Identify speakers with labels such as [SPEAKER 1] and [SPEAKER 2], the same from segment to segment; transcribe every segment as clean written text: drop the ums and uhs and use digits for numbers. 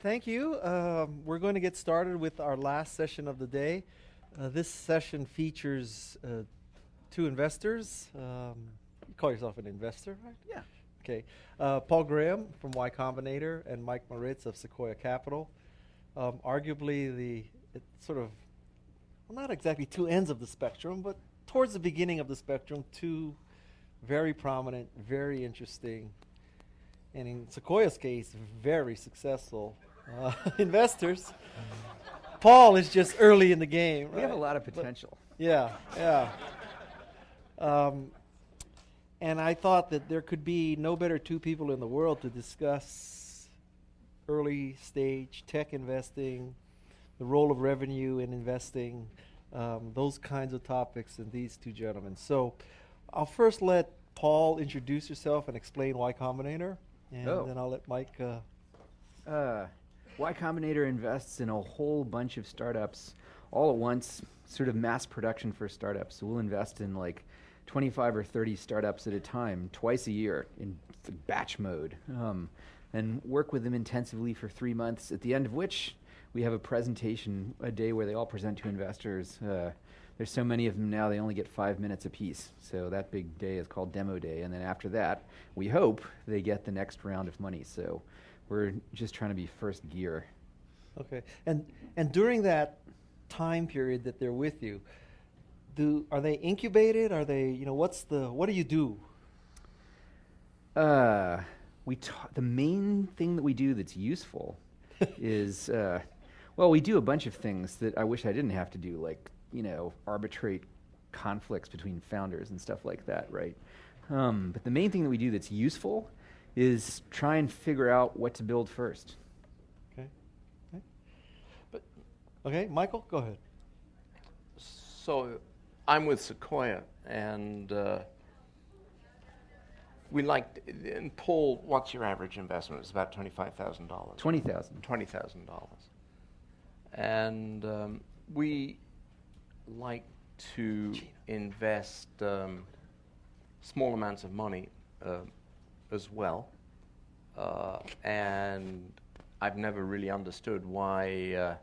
[SPEAKER 1] Thank you. We're going to get started with our last session of the day. This session features two investors. You call yourself an investor, right?
[SPEAKER 2] Yeah.
[SPEAKER 1] Okay. Paul Graham from Y Combinator and Mike Moritz of Sequoia Capital. Arguably not exactly two ends of the spectrum, but towards the beginning of the spectrum, two very prominent, very interesting, and in Sequoia's case, very successful investors. Paul is just early in the game.
[SPEAKER 2] We
[SPEAKER 1] right?
[SPEAKER 2] have a lot of potential.
[SPEAKER 1] But yeah. And I thought that there could be no better two people in the world to discuss early stage tech investing, the role of revenue in investing, those kinds of topics than these two gentlemen. So I'll first let Paul introduce yourself and explain Y Combinator, and then I'll let Mike.
[SPEAKER 2] Y Combinator invests in a whole bunch of startups all at once, sort of mass production for startups. So we'll invest in like 25 or 30 startups at a time, twice a year in batch mode, and work with them intensively for 3 months, at the end of which we have a presentation, a day where they all present to investors. There's so many of them now, they only get 5 minutes apiece. So that big day is called Demo Day. And then after that, we hope they get the next round of money. So we're just trying to be first gear.
[SPEAKER 1] Okay. And during that time period that they're with you, are they incubated? Are they, what do you do?
[SPEAKER 2] The main thing that we do that's useful is, we do a bunch of things that I wish I didn't have to do, like, arbitrate conflicts between founders and stuff like that, right? But the main thing that we do that's useful is try and figure out what to build first.
[SPEAKER 1] Okay, Michael, go ahead.
[SPEAKER 3] So I'm with Sequoia, and and Paul, what's your average investment? It's about $25,000. $20,000. And we like to invest small amounts of money as well. And I've never really understood why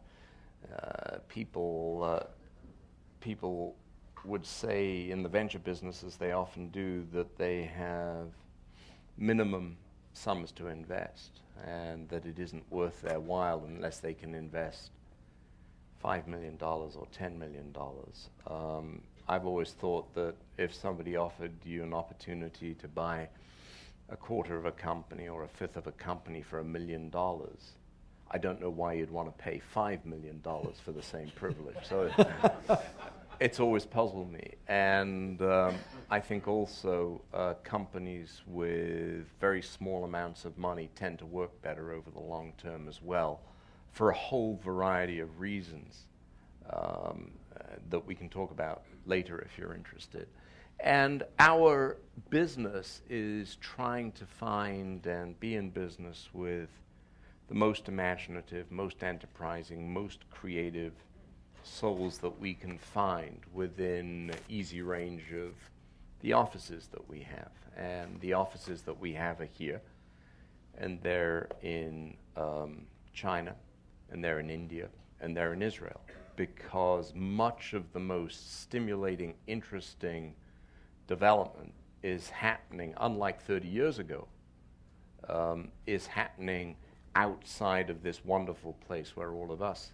[SPEAKER 3] people would say in the venture businesses, they often do, that they have minimum sums to invest and that it isn't worth their while unless they can invest $5 million or $10 million. I've always thought that if somebody offered you an opportunity to buy a quarter of a company or a fifth of a company for $1 million, I don't know why you'd want to pay $5 million for the same privilege. So it's always puzzled me. And I think also companies with very small amounts of money tend to work better over the long term as well, for a whole variety of reasons that we can talk about later if you're interested. And our business is trying to find and be in business with the most imaginative, most enterprising, most creative souls that we can find within easy range of the offices that we have. And the offices that we have are here, and they're in China, and they're in India, and they're in Israel, because much of the most stimulating, interesting development is happening, unlike 30 years ago, is happening outside of this wonderful place where all of us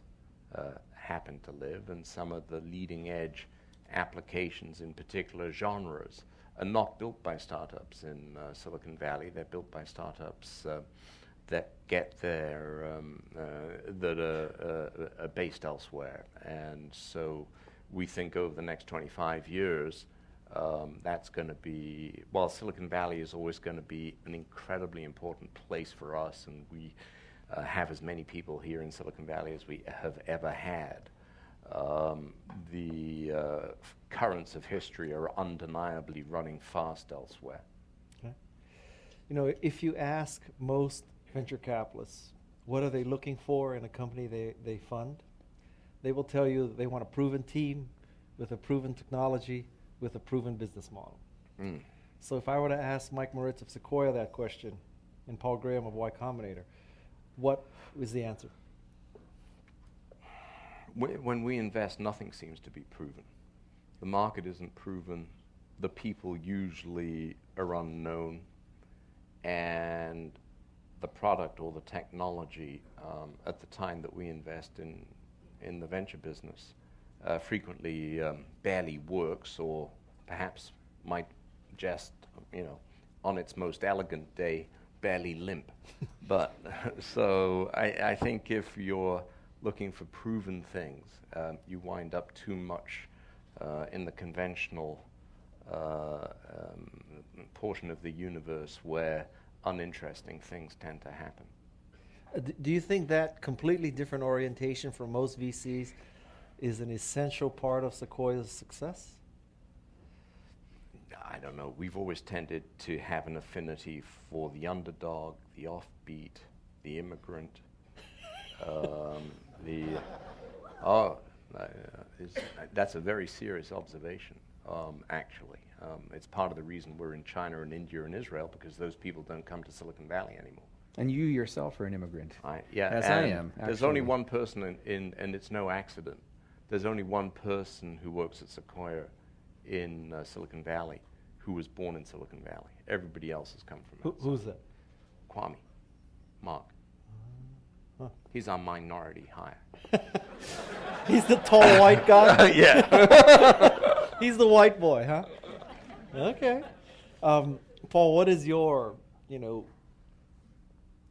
[SPEAKER 3] happen to live, and some of the leading edge applications in particular genres are not built by startups in Silicon Valley. They're built by startups that get there, that are based elsewhere. And so we think over the next 25 years, that's going to be, while Silicon Valley is always going to be an incredibly important place for us, and we have as many people here in Silicon Valley as we have ever had, the currents of history are undeniably running fast elsewhere.
[SPEAKER 1] Okay. If you ask most venture capitalists, what are they looking for in a company they fund? They will tell you they want a proven team with a proven technology with a proven business model. So if I were to ask Mike Moritz of Sequoia that question and Paul Graham of Y Combinator, what was the answer?
[SPEAKER 3] When we invest, nothing seems to be proven. The market isn't proven. The people usually are unknown. And the product or the technology at the time that we invest in the venture business frequently barely works, or perhaps might just, on its most elegant day, barely limp. But so I think if you're looking for proven things, you wind up too much in the conventional portion of the universe where uninteresting things tend to happen.
[SPEAKER 1] Do you think that completely different orientation from most VCs is an essential part of Sequoia's success?
[SPEAKER 3] I don't know. We've always tended to have an affinity for the underdog, the offbeat, the immigrant. That's a very serious observation, actually. It's part of the reason we're in China and India and Israel, because those people don't come to Silicon Valley anymore.
[SPEAKER 2] And you yourself are an immigrant.
[SPEAKER 3] Yeah,
[SPEAKER 2] as I am.
[SPEAKER 3] There's only one person and it's no accident. There's only one person who works at Sequoia in Silicon Valley who was born in Silicon Valley. Everybody else has come from outside.
[SPEAKER 1] Who's that?
[SPEAKER 3] Kwame, Mark.
[SPEAKER 1] Huh.
[SPEAKER 3] He's our minority hire.
[SPEAKER 1] He's the tall white guy?
[SPEAKER 3] Yeah.
[SPEAKER 1] He's the white boy, huh? Okay. Paul, what is your,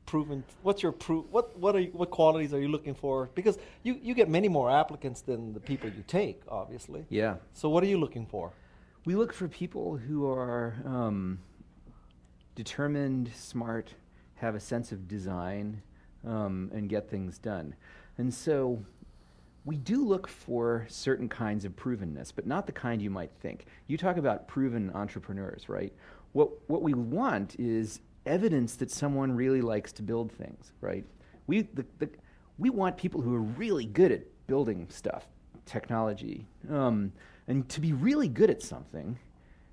[SPEAKER 1] proven? What's your proof? What qualities are you looking for? Because you get many more applicants than the people you take, obviously.
[SPEAKER 2] Yeah.
[SPEAKER 1] So what are you looking for?
[SPEAKER 2] We look for people who are determined, smart, have a sense of design, and get things done. And so we do look for certain kinds of provenness, but not the kind you might think. You talk about proven entrepreneurs, right? What we want is evidence that someone really likes to build things, right? We want people who are really good at building stuff, technology. And to be really good at something,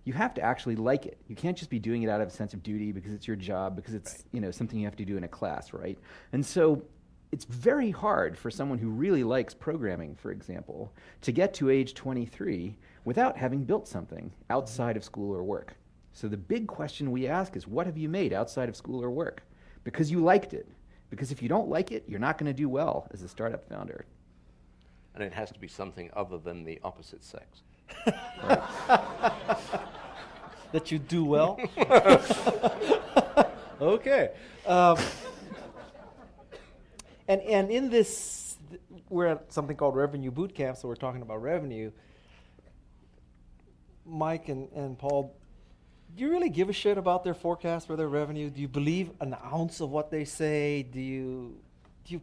[SPEAKER 2] you have to actually like it. You can't just be doing it out of a sense of duty because it's your job, because it's something you have to do in a class, right? And so it's very hard for someone who really likes programming, for example, to get to age 23 without having built something outside of school or work. So the big question we ask is, what have you made outside of school or work? Because you liked it. Because if you don't like it, you're not going to do well as a startup founder.
[SPEAKER 3] And it has to be something other than the opposite sex.
[SPEAKER 1] That you do well? Okay. And in this, we're at something called Revenue Bootcamp, so we're talking about revenue. Mike and Paul, do you really give a shit about their forecast for their revenue? Do you believe an ounce of what they say? Do you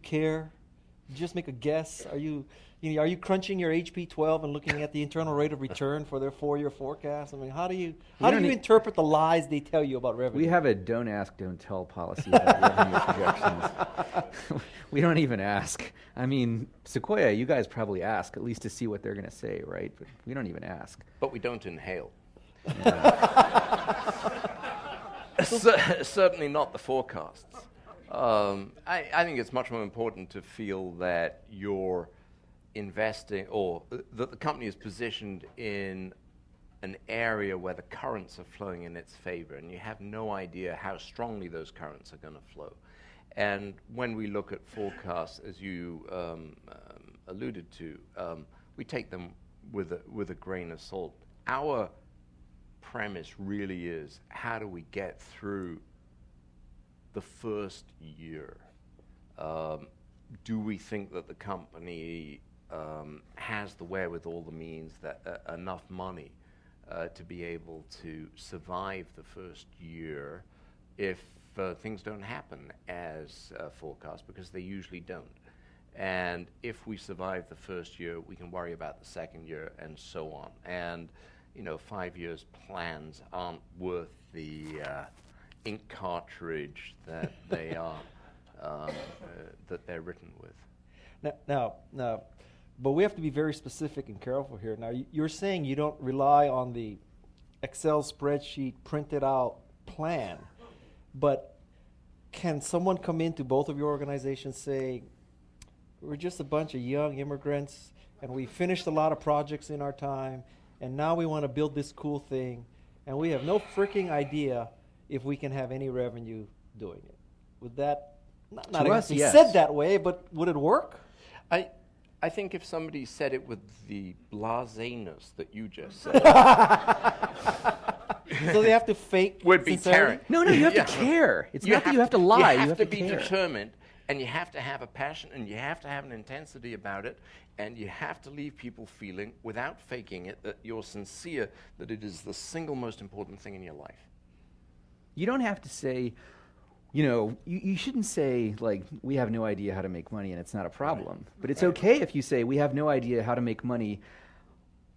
[SPEAKER 1] care? Do you just make a guess? Are you crunching your HP12 and looking at the internal rate of return for their 4-year forecast? I mean, how do you interpret the lies they tell you about revenue?
[SPEAKER 2] We have a don't ask, don't tell policy about revenue projections. We don't even ask. I mean, Sequoia, you guys probably ask, at least to see what they're going to say, right? But we don't even ask.
[SPEAKER 3] But we don't inhale.
[SPEAKER 2] Yeah.
[SPEAKER 3] Certainly not the forecasts. I think it's much more important to feel that you're investing, or that the company is positioned in an area where the currents are flowing in its favor, and you have no idea how strongly those currents are going to flow. And when we look at forecasts, as you alluded to, we take them with a grain of salt. Our premise really is, how do we get through the first year? Do we think that the company has the wherewithal, the means, that enough money to be able to survive the first year if things don't happen as forecast, because they usually don't. And if we survive the first year, we can worry about the second year and so on. And 5 years plans aren't worth the ink cartridge that they are that they're written with.
[SPEAKER 1] Now, but we have to be very specific and careful here. Now, you're saying you don't rely on the Excel spreadsheet, printed out plan. But can someone come into both of your organizations say, we're just a bunch of young immigrants and we finished a lot of projects in our time and now we want to build this cool thing and we have no freaking idea if we can have any revenue doing it? Would that, not
[SPEAKER 2] To us,
[SPEAKER 1] exactly
[SPEAKER 2] yes.
[SPEAKER 1] said that way, but would it work?
[SPEAKER 3] I think if somebody said it with the blaseness that you just said,
[SPEAKER 1] So they have to fake
[SPEAKER 3] would be
[SPEAKER 1] sincerity?
[SPEAKER 3] terrible.
[SPEAKER 2] No, you have to care. It's not that you have to lie.
[SPEAKER 3] You have to be
[SPEAKER 2] care.
[SPEAKER 3] determined, and you have to have a passion, and you have to have an intensity about it, and you have to leave people feeling, without faking it, that you're sincere, that it is the single most important thing in your life.
[SPEAKER 2] You don't have to say, you shouldn't say, like, we have no idea how to make money and it's not a problem. Right. But it's okay if you say, we have no idea how to make money.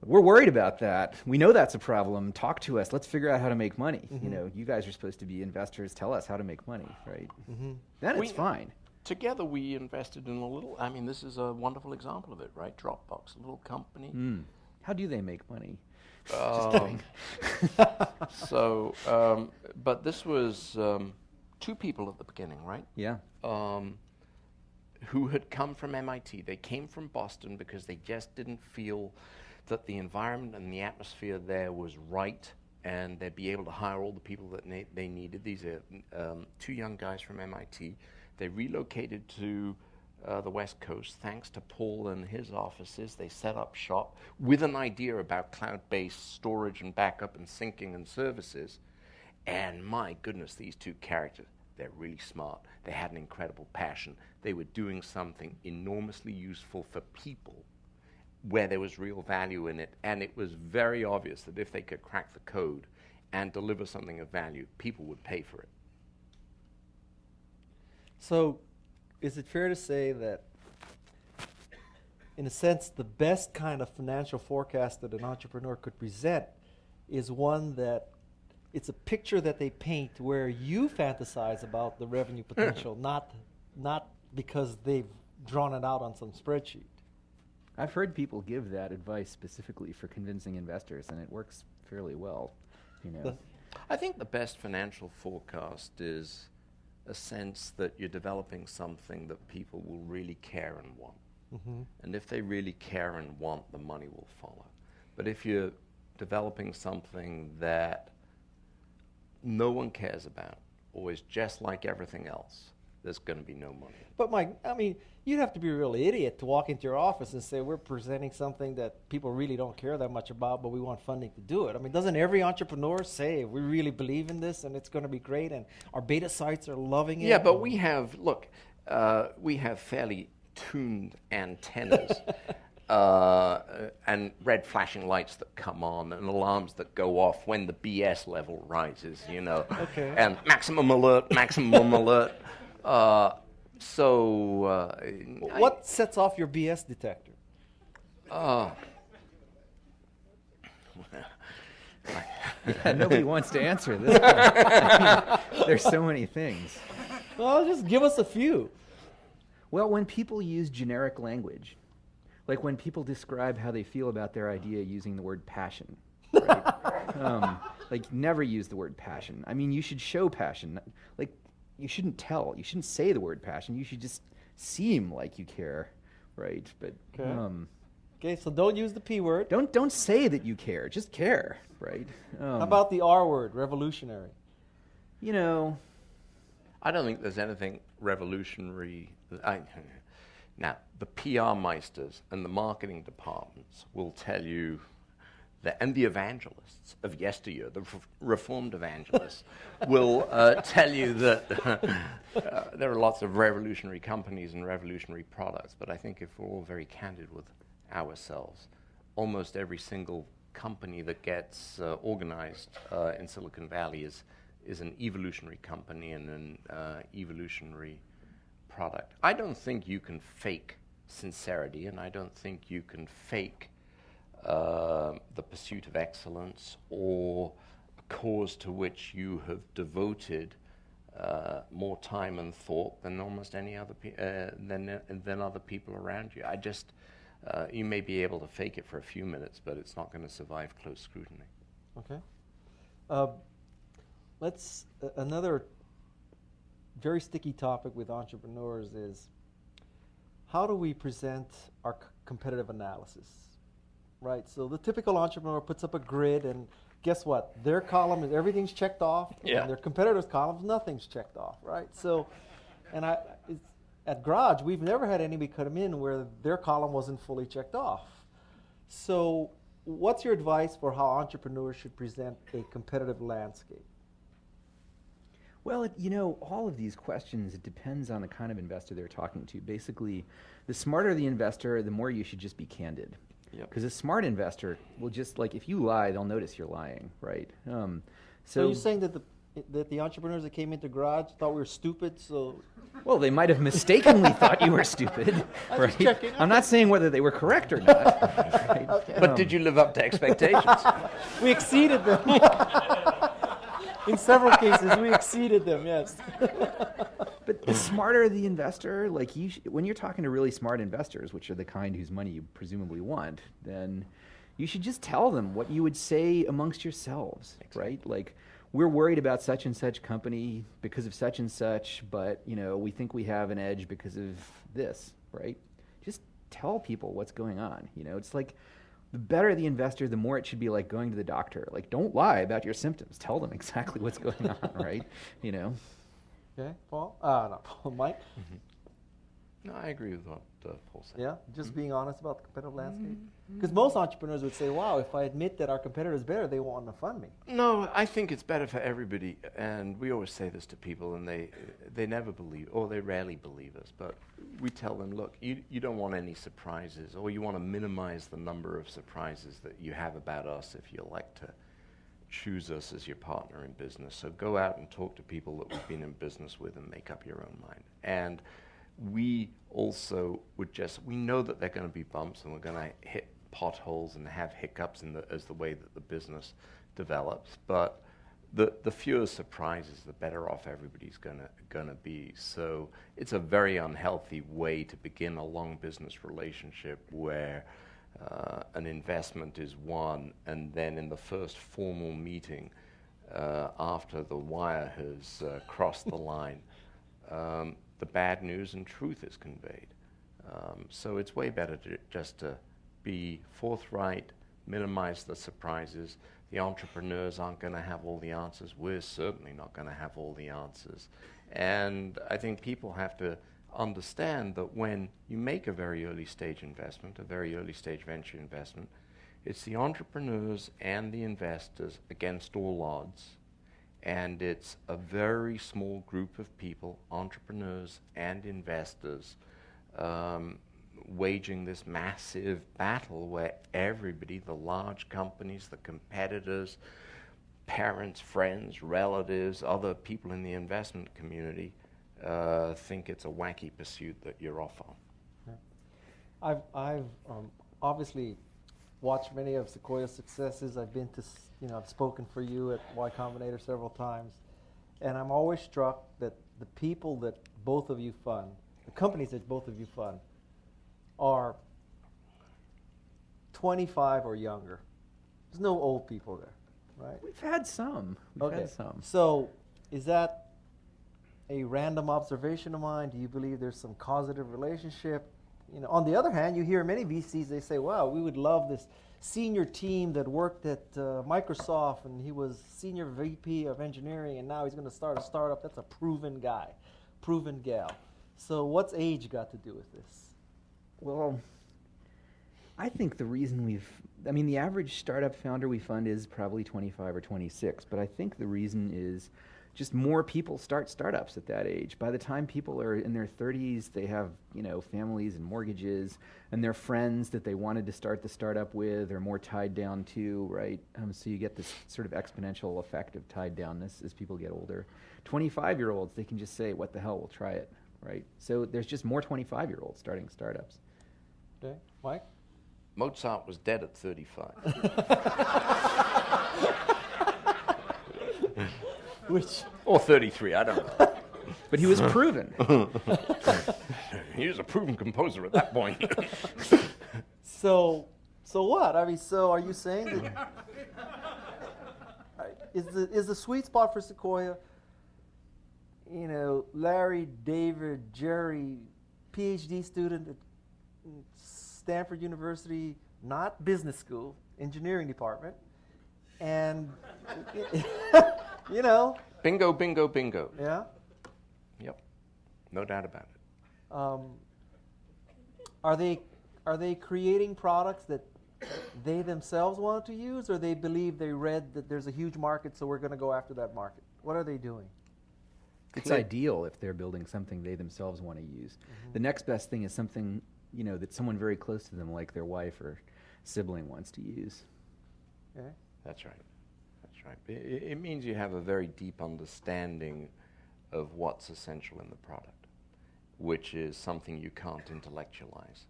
[SPEAKER 2] We're worried about that. We know that's a problem. Talk to us. Let's figure out how to make money.
[SPEAKER 1] Mm-hmm.
[SPEAKER 2] You guys are supposed to be investors. Tell us how to make money, right?
[SPEAKER 1] Mm-hmm.
[SPEAKER 2] Then it's fine.
[SPEAKER 3] Together we invested in this is a wonderful example of it, right? Dropbox, a little company.
[SPEAKER 2] How do they make money?
[SPEAKER 3] Just kidding. But this was two people at the beginning, right?
[SPEAKER 2] Yeah.
[SPEAKER 3] Who had come from MIT. They came from Boston because they just didn't feel that the environment and the atmosphere there was right, and they'd be able to hire all the people that they needed. These are two young guys from MIT. They relocated to the West Coast thanks to Paul and his offices. They set up shop with an idea about cloud-based storage and backup and syncing and services. And my goodness, these two characters, they're really smart. They had an incredible passion. They were doing something enormously useful for people where there was real value in it. And it was very obvious that if they could crack the code and deliver something of value, people would pay for it.
[SPEAKER 1] So is it fair to say that, in a sense, the best kind of financial forecast that an entrepreneur could present is one that it's a picture that they paint where you fantasize about the revenue potential, not because they've drawn it out on some spreadsheet?
[SPEAKER 2] I've heard people give that advice specifically for convincing investors, and it works fairly well.
[SPEAKER 3] I think the best financial forecast is a sense that you're developing something that people will really care and want.
[SPEAKER 1] Mm-hmm.
[SPEAKER 3] And if they really care and want, the money will follow. But if you're developing something that no one cares about, or is just like everything else, there's going to be no money.
[SPEAKER 1] But Mike, you'd have to be a real idiot to walk into your office and say, we're presenting something that people really don't care that much about, but we want funding to do it. Doesn't every entrepreneur say, we really believe in this and it's going to be great and our beta sites are loving it?
[SPEAKER 3] Yeah, but we have fairly tuned antennas and red flashing lights that come on and alarms that go off when the BS level rises,
[SPEAKER 1] Okay.
[SPEAKER 3] And maximum alert.
[SPEAKER 1] What sets off your BS detector?
[SPEAKER 2] Nobody wants to answer this. There's so many things.
[SPEAKER 1] Well, just give us a few.
[SPEAKER 2] Well, when people use generic language, like when people describe how they feel about their idea using the word passion, right? Never use the word passion. You should show passion. You shouldn't say the word passion. You should just seem like you care, right? But
[SPEAKER 1] Okay, so don't use the P word.
[SPEAKER 2] Don't say that you care. Just care, right?
[SPEAKER 1] How about the R word, revolutionary?
[SPEAKER 3] I don't think there's anything revolutionary. Now, the PR meisters and the marketing departments will tell you and the evangelists of yesteryear, the reformed evangelists, will tell you that there are lots of revolutionary companies and revolutionary products. But I think if we're all very candid with ourselves, almost every single company that gets organized in Silicon Valley is an evolutionary company and an evolutionary product. I don't think you can fake sincerity, and I don't think you can fake the pursuit of excellence or a cause to which you have devoted more time and thought than almost any other than other people around you. You may be able to fake it for a few minutes, but it's not going to survive close scrutiny.
[SPEAKER 1] Okay. Another very sticky topic with entrepreneurs is how do we present our competitive analysis, right? So the typical entrepreneur puts up a grid, and guess what? Their column is everything's checked off, and their competitor's column, nothing's checked off, right? So, at Garage, we've never had anybody come in where their column wasn't fully checked off. So what's your advice for how entrepreneurs should present a competitive landscape?
[SPEAKER 2] Well, all of these questions, it depends on the kind of investor they're talking to. Basically, the smarter the investor, the more you should just be candid. Because a smart investor will just, if you lie, they'll notice you're lying, right?
[SPEAKER 1] So you're saying that the entrepreneurs that came into Garage thought we were stupid, so...
[SPEAKER 2] Well, they might have mistakenly thought you were stupid, right? I'm not saying whether they were correct or not. Right?
[SPEAKER 3] Okay. But did you live up to expectations?
[SPEAKER 1] We exceeded them. In several cases, we exceeded them, yes.
[SPEAKER 2] But the smarter the investor, when you're talking to really smart investors, which are the kind whose money you presumably want, then you should just tell them what you would say amongst yourselves, right? We're worried about such and such company because of such and such, but we think we have an edge because of this, right? Just tell people what's going on. It's the better the investor, the more it should be like going to the doctor. Don't lie about your symptoms. Tell them exactly what's going on, right?
[SPEAKER 1] Okay, Paul? Not Paul, Mike?
[SPEAKER 3] No, I agree with what Paul said.
[SPEAKER 1] Yeah, just being honest about the competitive landscape? Because most entrepreneurs would say, wow, if I admit that our competitor is better, they won't want to fund me.
[SPEAKER 3] No, I think it's better for everybody, and we always say this to people, and they never believe, or they rarely believe us, but we tell them, look, you don't want any surprises, or you want to minimize the number of surprises that you have about us if you like to choose us as your partner in business. So go out and talk to people that we've been in business with and make up your own mind. And we also we know that there are going to be bumps and we're going to hit potholes and have hiccups as the way that the business develops. But the fewer surprises, the better off everybody's going to be. So it's a very unhealthy way to begin a long business relationship where an investment is won, and then in the first formal meeting after the wire has crossed the line, the bad news and truth is conveyed. So it's way better just to be forthright, minimize the surprises. The entrepreneurs aren't going to have all the answers. We're certainly not going to have all the answers. And I think people have to understand that when you make a very early stage investment, a very early stage venture investment, it's the entrepreneurs and the investors against all odds. And it's a very small group of people, entrepreneurs and investors, waging this massive battle where everybody, the large companies, the competitors, parents, friends, relatives, other people in the investment community think it's a wacky pursuit that you're off on.
[SPEAKER 1] Yeah. I've obviously watched many of Sequoia's successes. I've been to, I've spoken for you at Y Combinator several times, and I'm always struck that the people that both of you fund, the companies that both of you fund, are 25 or younger. There's no old people there, right?
[SPEAKER 2] We've had some.
[SPEAKER 1] So is that a random observation of mine? Do you believe there's some causative relationship? On the other hand, you hear many VCs, they say, wow, we would love this senior team that worked at Microsoft, and he was senior VP of engineering, and now he's going to start a startup. That's a proven guy, proven gal. So what's age got to do with this?
[SPEAKER 2] Well, I think the reason the average startup founder we fund is probably 25 or 26, but I think the reason is just more people start startups at that age. By the time people are in their 30s, they have, families and mortgages, and their friends that they wanted to start the startup with are more tied down to, right? So you get this sort of exponential effect of tied downness as people get older. 25-year-olds, they can just say, what the hell, we'll try it, right? So there's just more 25-year-olds starting startups.
[SPEAKER 1] Okay, Mike?
[SPEAKER 3] Mozart was dead at 35. Or 33, I don't know.
[SPEAKER 2] But he was proven.
[SPEAKER 3] He was a proven composer at that point.
[SPEAKER 1] So what? So are you saying that... is the sweet spot for Sequoia, Larry, David, Jerry, PhD student at Stanford University, not business school, engineering department, and
[SPEAKER 3] Bingo, bingo, bingo.
[SPEAKER 1] Yeah.
[SPEAKER 3] Yep. No doubt about it.
[SPEAKER 1] Are they creating products that they themselves want to use, or they believe they read that there's a huge market, so we're going to go after that market? What are they doing?
[SPEAKER 2] It's ideal if they're building something they themselves want to use. Mm-hmm. The next best thing is something, that someone very close to them, like their wife or sibling, wants to use.
[SPEAKER 1] Okay.
[SPEAKER 3] That's right. That's right. It means you have a very deep understanding of what's essential in the product, which is something you can't intellectualize.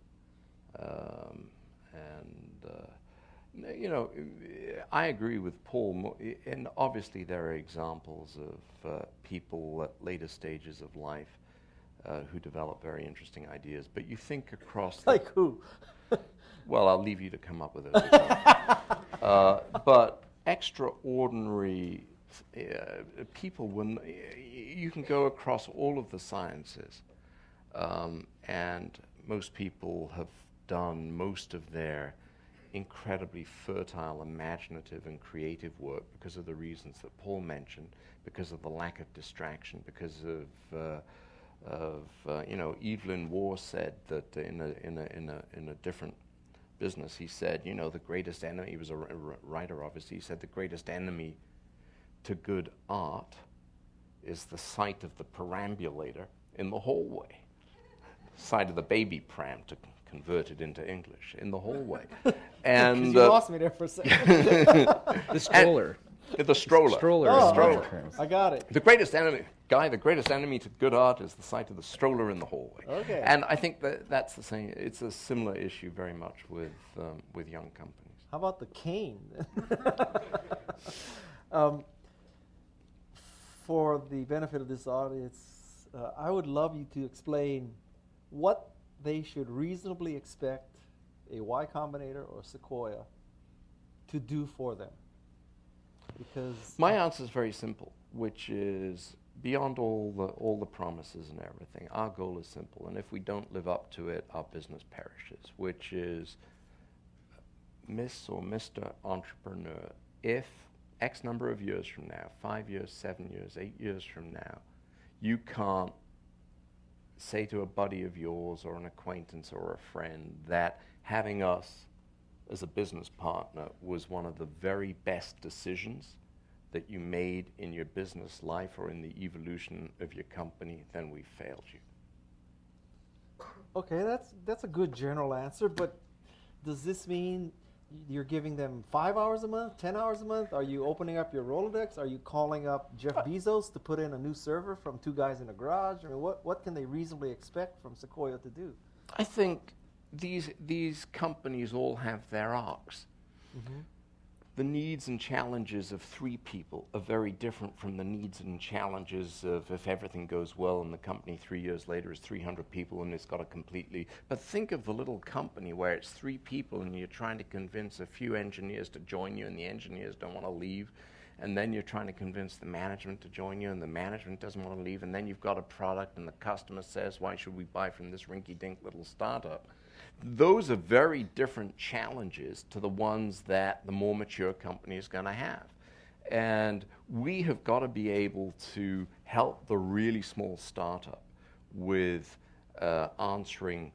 [SPEAKER 3] I agree with Paul, and obviously there are examples of people at later stages of life who develop very interesting ideas, but you think across...
[SPEAKER 1] Like who?
[SPEAKER 3] Well, I'll leave you to come up with those. But extraordinary people, when you can go across all of the sciences, and most people have done most of their incredibly fertile, imaginative, and creative work because of the reasons that Paul mentioned, because of the lack of distraction, because of Evelyn Waugh said that in a different business, he said, the greatest enemy, he was a writer obviously, he said the greatest enemy to good art is the sight of the perambulator in the hallway, sight of the baby pram, to convert it into English, in the hallway. And
[SPEAKER 1] you lost me there for a second.
[SPEAKER 2] The stroller.
[SPEAKER 3] The stroller.
[SPEAKER 2] Stroller.
[SPEAKER 1] Oh,
[SPEAKER 2] stroller.
[SPEAKER 1] I got it.
[SPEAKER 3] The greatest enemy, Guy, the greatest enemy to good art is the sight of the stroller in the hallway.
[SPEAKER 1] Okay.
[SPEAKER 3] And I think that's the same. It's a similar issue very much with young companies.
[SPEAKER 1] How about the cane? For the benefit of this audience, I would love you to explain what they should reasonably expect a Y Combinator or Sequoia to do for them. Because
[SPEAKER 3] my answer is very simple, which is beyond all the promises and everything. Our goal is simple, and if we don't live up to it, our business perishes, which is, Miss or Mr. Entrepreneur, if X number of years from now, 5 years, 7 years, 8 years from now, you can't say to a buddy of yours or an acquaintance or a friend that having us as a business partner was one of the very best decisions that you made in your business life or in the evolution of your company, then we failed you.
[SPEAKER 1] Okay, that's a good general answer, but does this mean you're giving them 5 hours a month, 10 hours a month? Are you opening up your Rolodex? Are you calling up Jeff Bezos to put in a new server from two guys in a garage? I mean, what can they reasonably expect from Sequoia to do?
[SPEAKER 3] I think these companies all have their arcs. Mm-hmm. The needs and challenges of 3 people are very different from the needs and challenges of, if everything goes well and the company 3 years later is 300 people and it's got a completely... But think of the little company where it's 3 people and you're trying to convince a few engineers to join you and the engineers don't want to leave, and then you're trying to convince the management to join you and the management doesn't want to leave, and then you've got a product and the customer says, why should we buy from this rinky-dink little startup? Those are very different challenges to the ones that the more mature company is going to have. And we have got to be able to help the really small startup with answering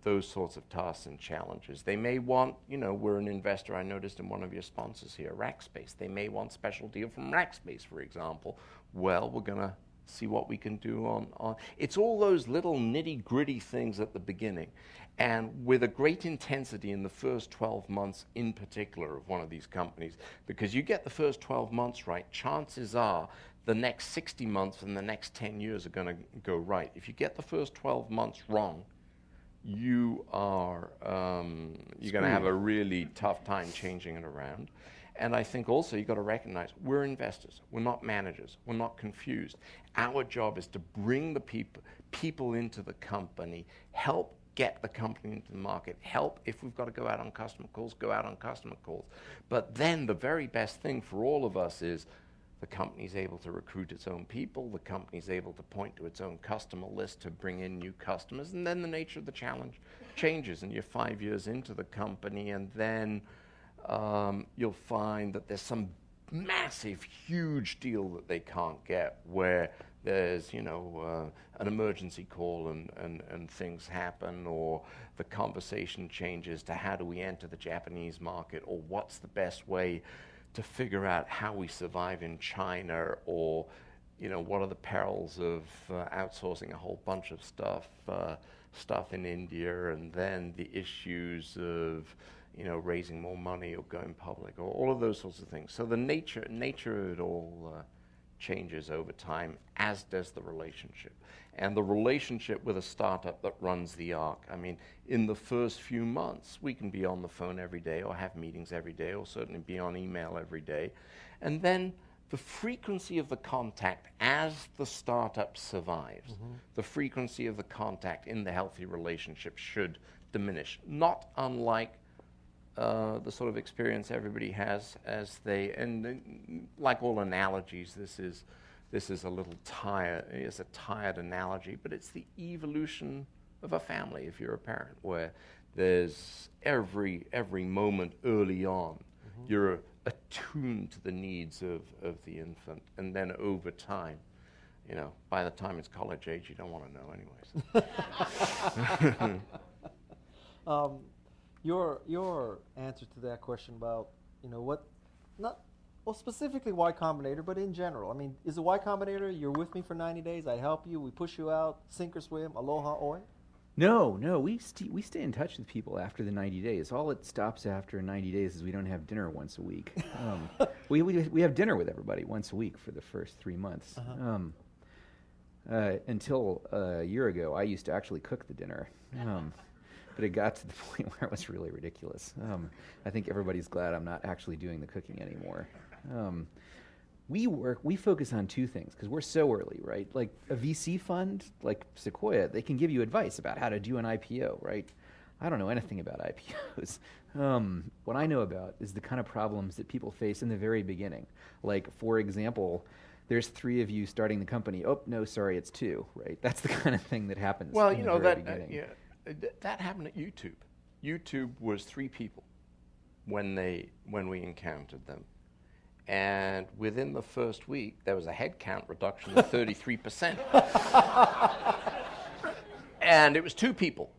[SPEAKER 3] those sorts of tasks and challenges. They may want, we're an investor, I noticed in one of your sponsors here, Rackspace. They may want special deal from Rackspace, for example. Well, we're going to see what we can do on. It's all those little nitty-gritty things at the beginning. And with a great intensity in the first 12 months in particular of one of these companies, because you get the first 12 months right, chances are the next 60 months and the next 10 years are going to go right. If you get the first 12 months wrong, you're going to have a really tough time changing it around. And I think also you've got to recognize we're investors. We're not managers. We're not confused. Our job is to bring the people into the company, help get the company into the market. Help if we've got to go out on customer calls, go out on customer calls. But then the very best thing for all of us is the company's able to recruit its own people, the company's able to point to its own customer list to bring in new customers, and then the nature of the challenge changes, and you're 5 years into the company, and then you'll find that there's some massive, huge deal that they can't get, where there's, an emergency call and things happen, or the conversation changes to how do we enter the Japanese market, or what's the best way to figure out how we survive in China, or, what are the perils of outsourcing a whole bunch of stuff in India, and then the issues of, raising more money or going public, or all of those sorts of things. So the nature of it all changes over time, as does the relationship. And the relationship with a startup that runs the arc. I mean, in the first few months, we can be on the phone every day, or have meetings every day, or certainly be on email every day. And then the frequency of the contact as the startup survives, the frequency of the contact in the healthy relationship should diminish, not unlike the sort of experience everybody has as they, and like all analogies, this is a little tired, it's a tired analogy, but it's the evolution of a family if you're a parent, where there's every moment early on, you're attuned to the needs of the infant, and then over time, by the time it's college age, you don't want to know anyways.
[SPEAKER 1] Your answer to that question about, specifically Y Combinator, but in general. I mean, is a Y Combinator, you're with me for 90 days, I help you, we push you out, sink or swim, aloha oi?
[SPEAKER 2] No, we stay in touch with people after the 90 days. All it stops after 90 days is we don't have dinner once a week. We have dinner with everybody once a week for the first 3 months. Until a year ago, I used to actually cook the dinner. But it got to the point where it was really ridiculous. I think everybody's glad I'm not actually doing the cooking anymore. We focus on two things because we're so early, right? Like a VC fund, like Sequoia, they can give you advice about how to do an IPO, right? I don't know anything about IPOs. What I know about is the kind of problems that people face in the very beginning. Like, for example, there's 3 of you starting the company. Oh, no, sorry, it's 2, right? That's the kind of thing that happens in the very beginning.
[SPEAKER 3] That happened at YouTube. YouTube was 3 people when we encountered them. And within the first week, there was a headcount reduction of 33%. And it was 2 people.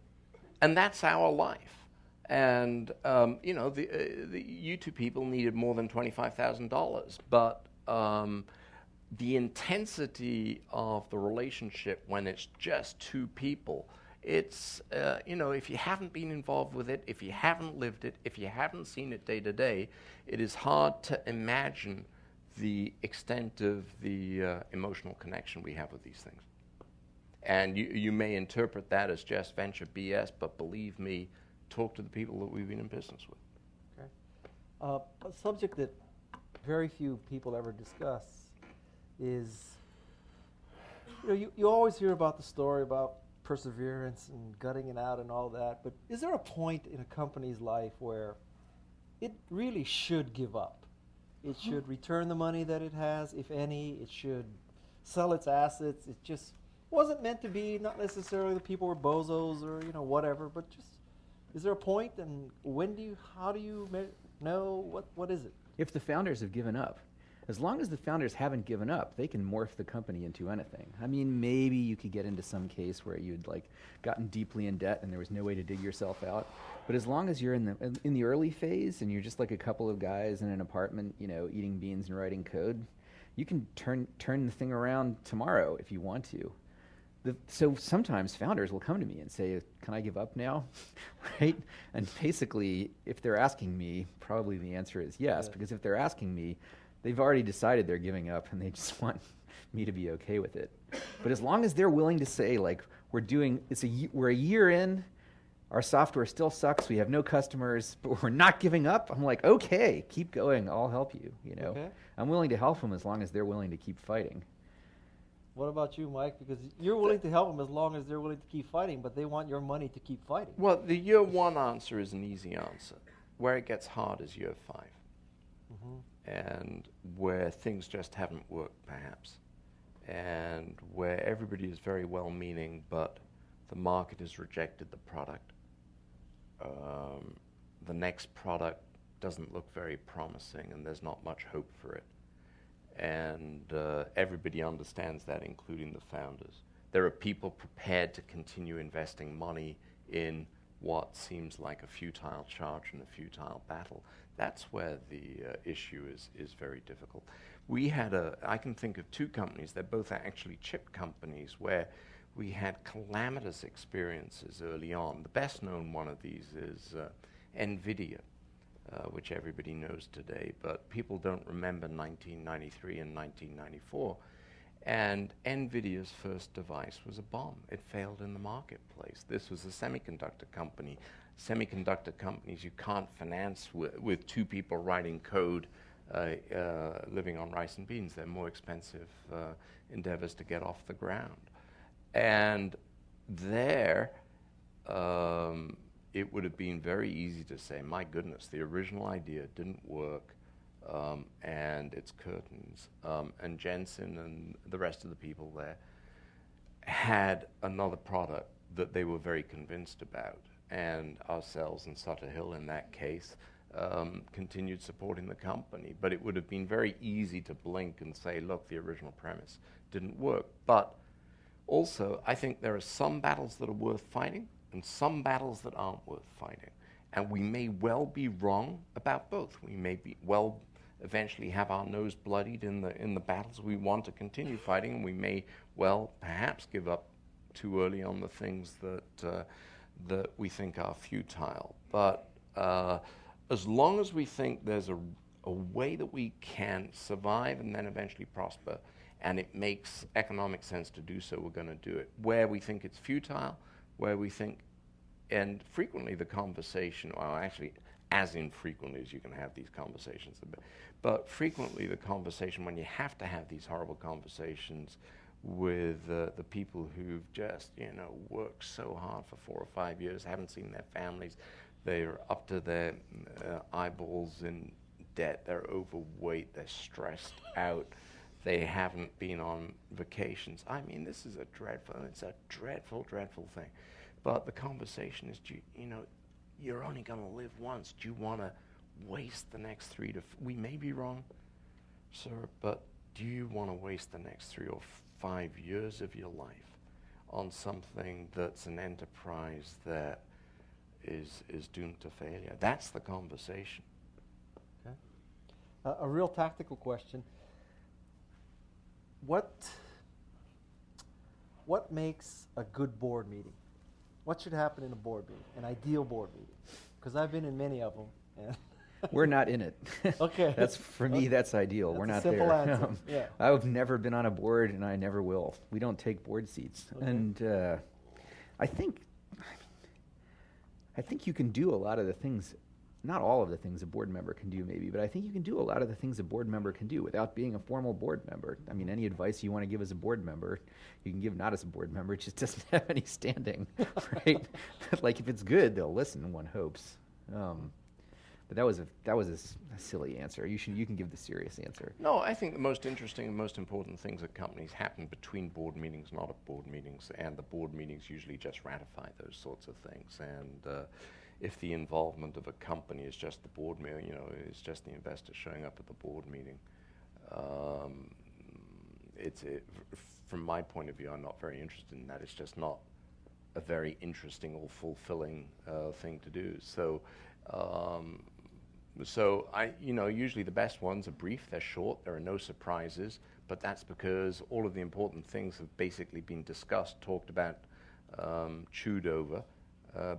[SPEAKER 3] And that's our life. And, the YouTube people needed more than $25,000. But the intensity of the relationship when it's just 2 people, it's, if you haven't been involved with it, if you haven't lived it, if you haven't seen it day to day, it is hard to imagine the extent of the emotional connection we have with these things. And you may interpret that as just venture BS, but believe me, talk to the people that we've been in business with.
[SPEAKER 1] Okay. A subject that very few people ever discuss is, you always hear about the story about perseverance and gutting it out and all that, but is there a point in a company's life where it really should give up? It should return the money that it has, if any. It should sell its assets. It just wasn't meant to be. Not necessarily the people were bozos or whatever, but just, is there a point, and how do you know what is it?
[SPEAKER 2] If the founders have given up, as long as the founders haven't given up, they can morph the company into anything. I mean, maybe you could get into some case where you'd gotten deeply in debt and there was no way to dig yourself out. But as long as you're in the early phase and you're just like a couple of guys in an apartment, eating beans and writing code, you can turn the thing around tomorrow if you want to. So sometimes founders will come to me and say, "Can I give up now?" Right? And basically, if they're asking me, probably the answer is yes, because if they're asking me, they've already decided they're giving up and they just want me to be okay with it. But as long as they're willing to say, we're a year in, our software still sucks, we have no customers, but we're not giving up, I'm like, okay, keep going, I'll help you, Okay. I'm willing to help them as long as they're willing to keep fighting.
[SPEAKER 1] What about you, Mike? Because you're willing to help them as long as they're willing to keep fighting, but they want your money to keep fighting.
[SPEAKER 3] Well, the year one answer is an easy answer. Where it gets hard is year 5. And where things just haven't worked, perhaps. And where everybody is very well-meaning, but the market has rejected the product. The next product doesn't look very promising, and there's not much hope for it. And everybody understands that, including the founders. There are people prepared to continue investing money in what seems like a futile charge and a futile battle. That's where the issue is very difficult. I can think of 2 companies, they're both actually chip companies, where we had calamitous experiences early on. The best known one of these is NVIDIA, which everybody knows today, but people don't remember 1993 and 1994. And NVIDIA's first device was a bomb. It failed in the marketplace. This was a semiconductor company. Semiconductor companies you can't finance with 2 people writing code, living on rice and beans. They're more expensive endeavors to get off the ground. And there, it would have been very easy to say, my goodness, the original idea didn't work, and it's curtains. And Jensen and the rest of the people there had another product that they were very convinced about. And ourselves and Sutter Hill, in that case, continued supporting the company. But it would have been very easy to blink and say, look, the original premise didn't work. But also, I think there are some battles that are worth fighting and some battles that aren't worth fighting. And we may well be wrong about both. We may be well eventually have our nose bloodied in the battles we want to continue fighting, and we may well perhaps give up too early on the things that we think are futile. But as long as we think there's a way that we can survive and then eventually prosper, and it makes economic sense to do so, we're going to do it. Where we think it's futile, where we think, and frequently the conversation, well, actually, as infrequently as you can have these conversations, but frequently the conversation when you have to have these horrible conversations with the people who've just, worked so hard for 4 or 5 years, haven't seen their families, they're up to their eyeballs in debt, they're overweight, they're stressed out, they haven't been on vacations. I mean, this is it's a dreadful, dreadful thing. But the conversation is, you're only going to live once. Do you want to waste the next 3 to we may be wrong, sir, but do you want to waste the next 3 or 5 years of your life on something that's an enterprise that is doomed to failure? That's the conversation.
[SPEAKER 1] Okay. A real tactical question. What makes a good board meeting? What should happen in a board meeting, an ideal board meeting? Because I've been in many of them. And
[SPEAKER 2] we're not in it. Okay. That's for me. That's ideal. We're not
[SPEAKER 1] simple
[SPEAKER 2] there.
[SPEAKER 1] Answer. Yeah.
[SPEAKER 2] I've never been on a board, and I never will. We don't take board seats, and I think you can do a lot of the things. Not all of the things a board member can do, maybe, but I think you can do a lot of the things a board member can do without being a formal board member. I mean, any advice you want to give as a board member, you can give not as a board member. It just doesn't have any standing, right? But like, if it's good, they'll listen. One hopes. But that was a silly answer. You can give the serious answer.
[SPEAKER 3] No, I think the most interesting and most important things at companies happen between board meetings, not at board meetings, and the board meetings usually just ratify those sorts of things. And if the involvement of a company is just the board meeting, it's just the investor showing up at the board meeting, from my point of view, I'm not very interested in that. It's just not a very interesting or fulfilling thing to do. So usually the best ones are brief, they're short, there are no surprises, but that's because all of the important things have basically been discussed, talked about, chewed over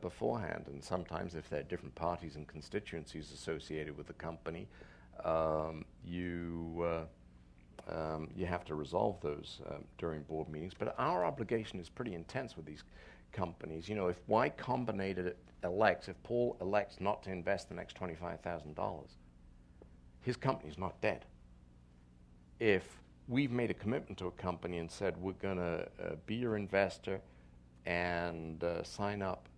[SPEAKER 3] beforehand. And sometimes if there are different parties and constituencies associated with the company, you have to resolve those during board meetings. But our obligation is pretty intense with these companies. If Y Combinator elects, if Paul elects not to invest the next $25,000, his company's not dead. If we've made a commitment to a company and said we're going to be your investor and sign up.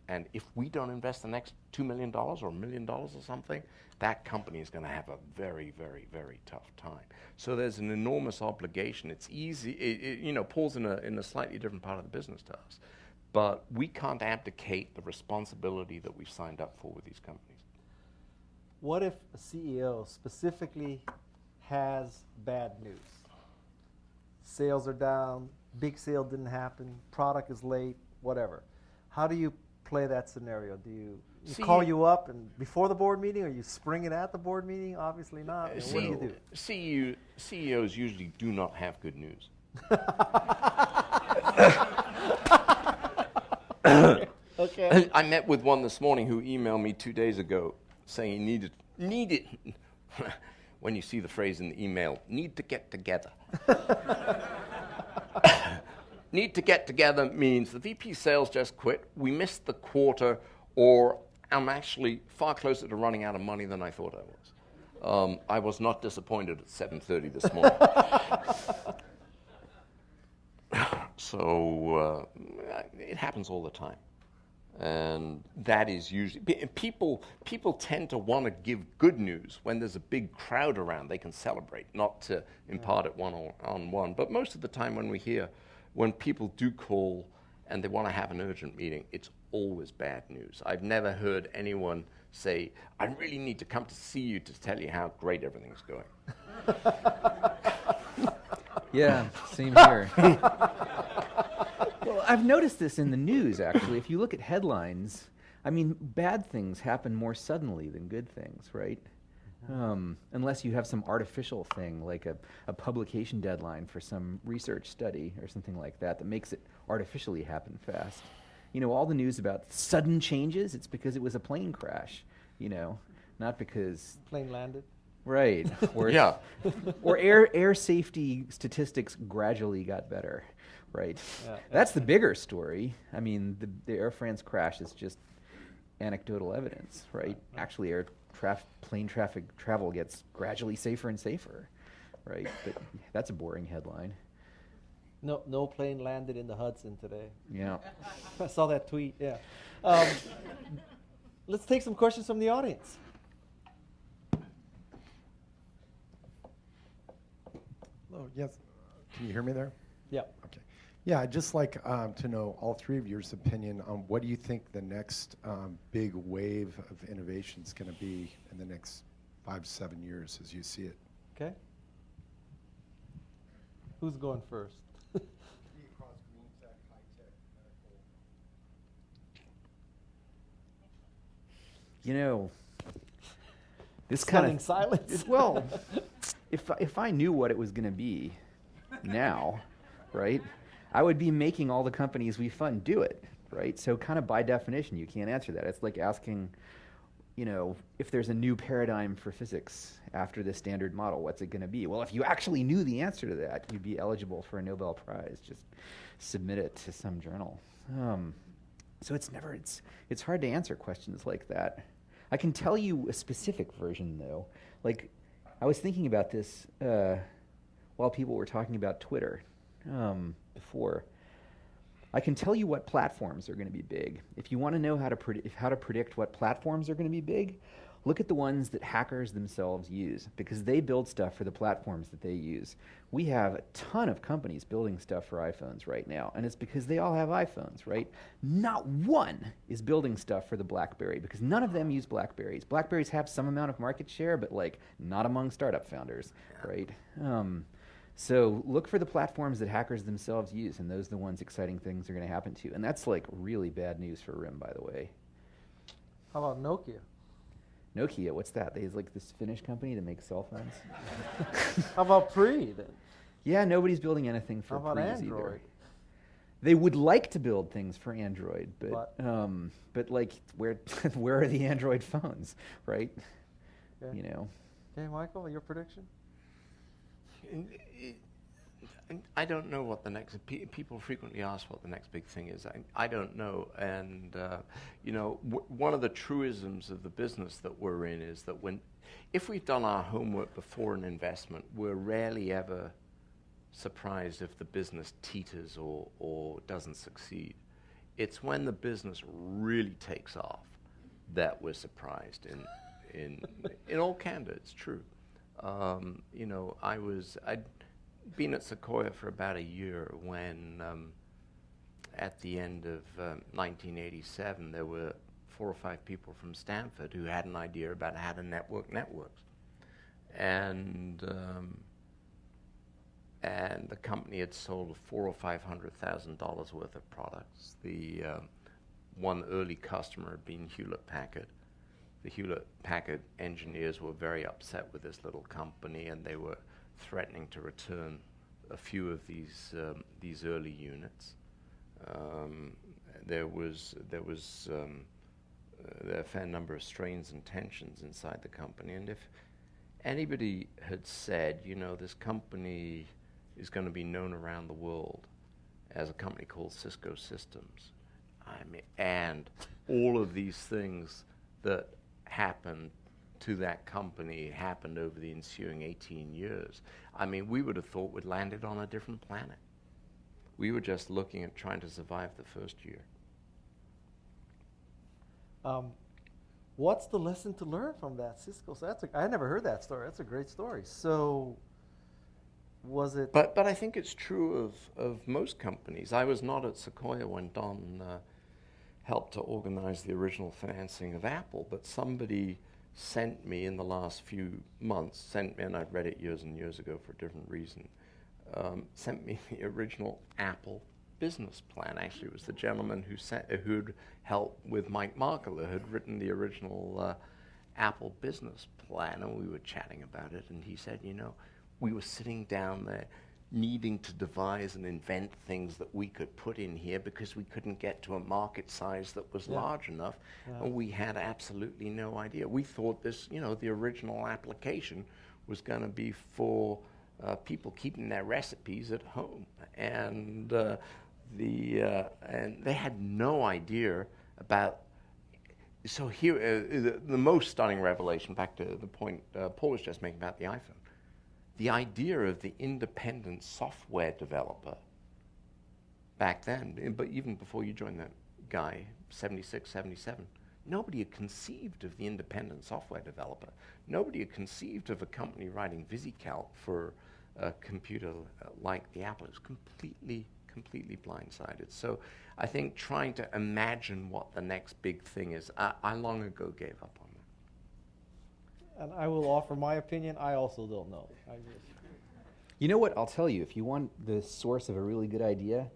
[SPEAKER 3] And if we don't invest the next $2 million or $1 million or something, that company is going to have a very, very, very tough time. So there's an enormous obligation. It's easy. Paul's in a slightly different part of the business to us. But we can't abdicate the responsibility that we've signed up for with these companies.
[SPEAKER 1] What if a CEO specifically has bad news? Sales are down, big sale didn't happen, product is late, whatever. How do you play that scenario? Do you call you up and before the board meeting, or you spring it at the board meeting? Obviously not. What do you do?
[SPEAKER 3] CEOs usually do not have good news.
[SPEAKER 1] Okay.
[SPEAKER 3] I met with one this morning who emailed me 2 days ago saying he needed when you see the phrase in the email, need to get together. Need to get together means the VP sales just quit, we missed the quarter, or I'm actually far closer to running out of money than I thought I was. I was not disappointed at 7:30 this morning. So it happens all the time. And that is usually, people tend to want to give good news when there's a big crowd around. They can celebrate, not to impart it one-on-one. But most of the time when people do call and they want to have an urgent meeting, it's always bad news. I've never heard anyone say, I really need to come to see you to tell you how great everything's going.
[SPEAKER 2] Yeah, same here. Well, I've noticed this in the news, actually. If you look at headlines, I mean, bad things happen more suddenly than good things, right? Unless you have some artificial thing, like a publication deadline for some research study or something like that makes it artificially happen fast. All the news about sudden changes, it's because it was a plane crash, not because...
[SPEAKER 1] Plane landed.
[SPEAKER 2] Right. Or,
[SPEAKER 3] yeah.
[SPEAKER 2] Or air safety statistics gradually got better, right? Yeah. That's the bigger story. I mean, the Air France crash is just anecdotal evidence, right? Actually, plane traffic travel gets gradually safer and safer, right? But that's a boring headline.
[SPEAKER 1] No plane landed in the Hudson today.
[SPEAKER 2] Yeah.
[SPEAKER 1] I saw that tweet, yeah. Let's take some questions from the audience.
[SPEAKER 4] Hello, yes. Can you hear me there?
[SPEAKER 1] Yeah.
[SPEAKER 4] Okay. Yeah, I'd just like to know all three of yours opinion on what do you think the next big wave of innovation is going to be in the next 5 to 7 years as you see it?
[SPEAKER 1] Okay. Who's going first?
[SPEAKER 2] This kind of
[SPEAKER 1] silence.
[SPEAKER 2] Well, if I knew what it was going to be now, right, I would be making all the companies we fund do it, right? So kind of by definition, you can't answer that. It's like asking, if there's a new paradigm for physics after the standard model, what's it going to be? Well, if you actually knew the answer to that, you'd be eligible for a Nobel Prize. Just submit it to some journal. So it's hard to answer questions like that. I can tell you a specific version, though. Like, I was thinking about this while people were talking about Twitter before. I can tell you what platforms are going to be big. If you want to know how to predict what platforms are going to be big, look at the ones that hackers themselves use, because they build stuff for the platforms that they use. We have a ton of companies building stuff for iPhones right now, and it's because they all have iPhones, right? Not one is building stuff for the BlackBerry, because none of them use BlackBerries. BlackBerries have some amount of market share, but not among startup founders, right? So look for the platforms that hackers themselves use, and those are the ones exciting things are going to happen to. And that's really bad news for RIM, by the way.
[SPEAKER 1] How about Nokia?
[SPEAKER 2] Nokia, what's that? They this Finnish company that makes cell phones.
[SPEAKER 1] How about Pre then?
[SPEAKER 2] Yeah, nobody's building anything for
[SPEAKER 1] How about
[SPEAKER 2] Pre's
[SPEAKER 1] Android?
[SPEAKER 2] either. They would like to build things for Android, but where are the Android phones, right?
[SPEAKER 1] Okay. Okay, Michael, your prediction?
[SPEAKER 3] I don't know what the next. People frequently ask what the next big thing is. I don't know, and one of the truisms of the business that we're in is that if we've done our homework before an investment, we're rarely ever surprised if the business teeters or doesn't succeed. It's when the business really takes off that we're surprised. In all candor, it's true. You know, I'd been at Sequoia for about a year when, at the end of 1987, there were 4 or 5 people from Stanford who had an idea about how to network networks. And the company had sold $400,000 or $500,000 worth of products. The one early customer had been Hewlett-Packard. The Hewlett-Packard engineers were very upset with this little company, and they were threatening to return a few of these early units. There were a fair number of strains and tensions inside the company, and if anybody had said, you know, this company is going to be known around the world as a company called Cisco Systems, I mean, and all of these things that happened to that company happened over the ensuing 18 years, I mean, we would have thought we'd landed on a different planet. We were just looking at trying to survive the first year.
[SPEAKER 1] What's the lesson to learn from that Cisco? So I never heard that story. That's a great story. So was it?
[SPEAKER 3] But I think it's true of most companies. I was not at Sequoia when Don helped to organize the original financing of Apple, but somebody sent me in the last few months, and I'd read it years and years ago for a different reason, sent me the original Apple business plan. Actually, it was the gentleman who'd helped with Mike Markler, who'd written the original Apple business plan, and we were chatting about it, and he said, you know, we were sitting down there needing to devise and invent things that we could put in here because we couldn't get to a market size that was large enough, and we had absolutely no idea. We thought this, you know, the original application was going to be for people keeping their recipes at home, and they had no idea about. So here, the most stunning revelation, back to the point Paul was just making about the iPhone, the idea of the independent software developer back then, but even before you joined that Guy, 76, 77, nobody had conceived of the independent software developer. Nobody had conceived of a company writing VisiCalc for a computer like the Apple. It was completely blindsided. So I think trying to imagine what the next big thing is, I long ago gave up on that.
[SPEAKER 1] And I will offer my opinion. I also don't know.
[SPEAKER 2] You know what? I'll tell you, if you want the source of a really good idea,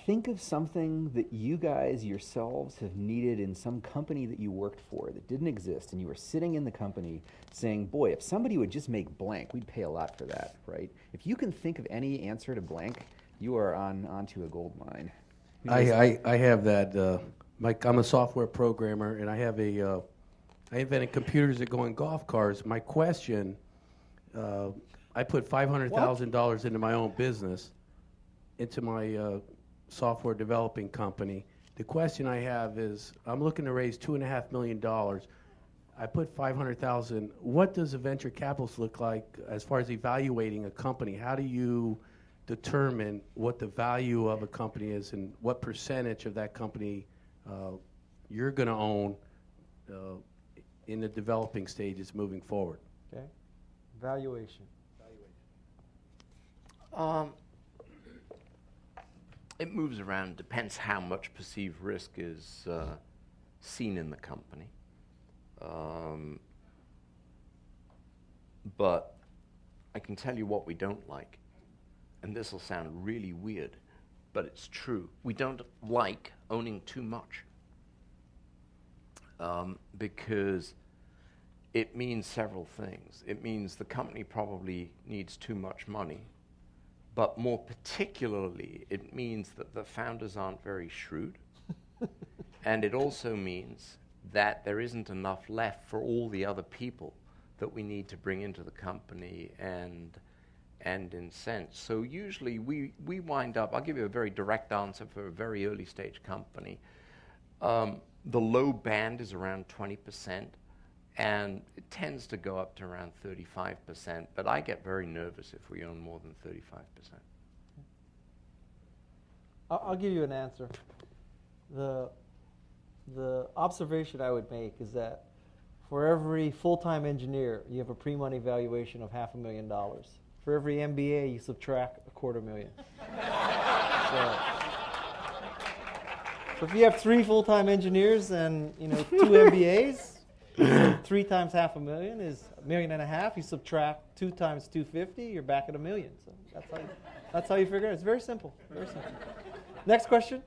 [SPEAKER 2] think of something that you guys yourselves have needed in some company that you worked for that didn't exist, and you were sitting in the company saying, boy, if somebody would just make blank, we'd pay a lot for that, right? If you can think of any answer to blank, you are onto a gold mine.
[SPEAKER 5] I have that. I'm a software programmer, and I invented computers that go in golf cars. My question, I put $500,000 into my own business, into my software developing company. The question I have is, I'm looking to raise $2.5 million. I put $500,000. What does a venture capitalist look like as far as evaluating a company? How do you determine what the value of a company is and what percentage of that company you're going to own in the developing stages moving forward?
[SPEAKER 1] Okay. Valuation.
[SPEAKER 3] It moves around, depends how much perceived risk is seen in the company. But I can tell you what we don't like, and this will sound really weird, but it's true. We don't like owning too much, because it means several things. It means the company probably needs too much money, but more particularly, it means that the founders aren't very shrewd, and it also means that there isn't enough left for all the other people that we need to bring into the company and incent. So usually we wind up, I'll give you a very direct answer for a very early stage company. The low band is around 20%, And it tends to go up to around 35%, but I get very nervous if we own more than 35%.
[SPEAKER 1] I'll give you an answer. The observation I would make is that for every full-time engineer, you have a pre-money valuation of $500,000. For every MBA, you subtract $250,000. So if you have 3 full-time engineers and 2 MBAs, 3 times $500,000 is $1.5 million. You subtract 2 times $250,000, you're back at $1 million. So that's how you figure it. It's very simple. Very simple. Next question.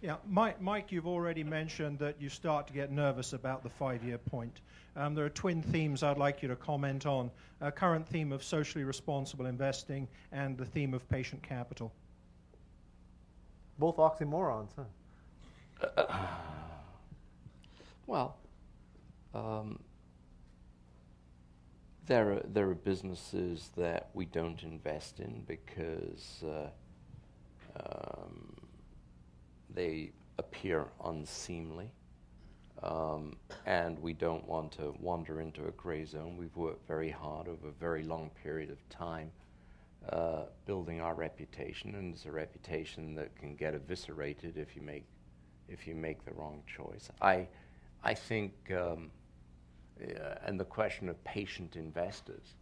[SPEAKER 6] Yeah, Mike, you've already mentioned that you start to get nervous about the 5-year point. There are twin themes I'd like you to comment on. A current theme of socially responsible investing and the theme of patient capital.
[SPEAKER 1] Both oxymorons, huh?
[SPEAKER 3] Well, there are businesses that we don't invest in because they appear unseemly, and we don't want to wander into a gray zone. We've worked very hard over a very long period of time building our reputation, and it's a reputation that can get eviscerated if you make the wrong choice. I think, and the question of patient investors,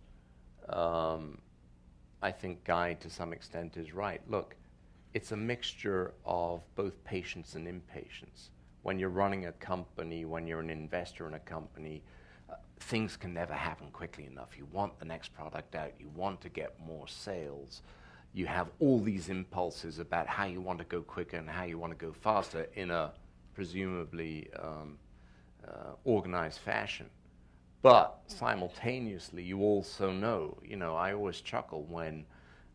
[SPEAKER 3] I think Guy to some extent is right. Look, it's a mixture of both patience and impatience. When you're running a company, when you're an investor in a company, things can never happen quickly enough. You want the next product out. You want to get more sales. You have all these impulses about how you want to go quicker and how you want to go faster in a presumably organized fashion. But simultaneously, you also know, I always chuckle when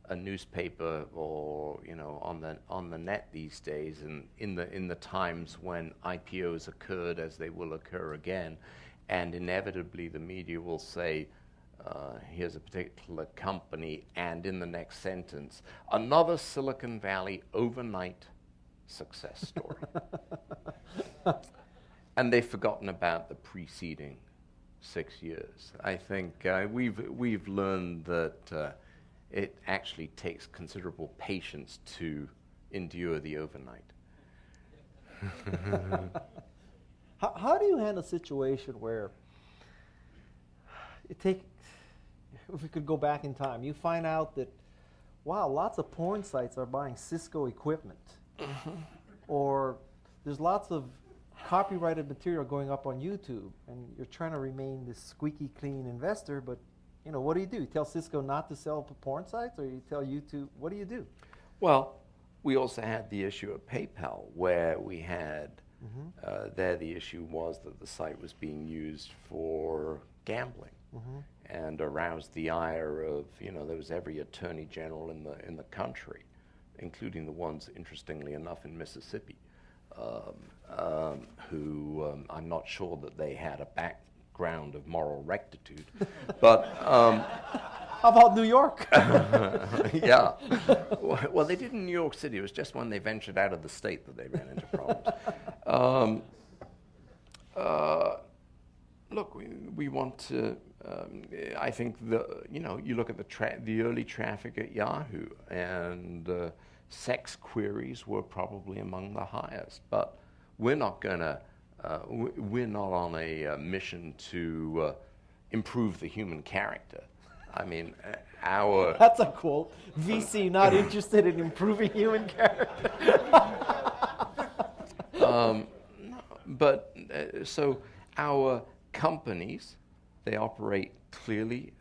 [SPEAKER 3] a newspaper or on the net these days, and in the times when IPOs occurred, as they will occur again, and inevitably the media will say, here's a particular company, and in the next sentence, another Silicon Valley overnight success story. And they've forgotten about the preceding 6 years. I think we've learned that it actually takes considerable patience to endure the overnight.
[SPEAKER 1] How do you handle a situation where if we could go back in time, you find out that, wow, lots of porn sites are buying Cisco equipment, or there's lots of copyrighted material going up on YouTube, and you're trying to remain this squeaky clean investor, but what do? You tell Cisco not to sell to porn sites, or you tell YouTube, what do you do?
[SPEAKER 3] Well, we also had the issue of PayPal, where we had, there the issue was that the site was being used for gambling, and aroused the ire of, there was every attorney general in the country, including the ones, interestingly enough, in Mississippi, who I'm not sure that they had a background of moral rectitude, but
[SPEAKER 1] how about New York?
[SPEAKER 3] Yeah, well, they did in New York City. It was just when they ventured out of the state that they ran into problems. Look, we want to. I think you look at the early traffic at Yahoo, and sex queries were probably among the highest. But we're not gonna. We're not on a mission to improve the human character. I mean,
[SPEAKER 1] That's a quote. VC not interested in improving human character.
[SPEAKER 3] So our companies, they operate clearly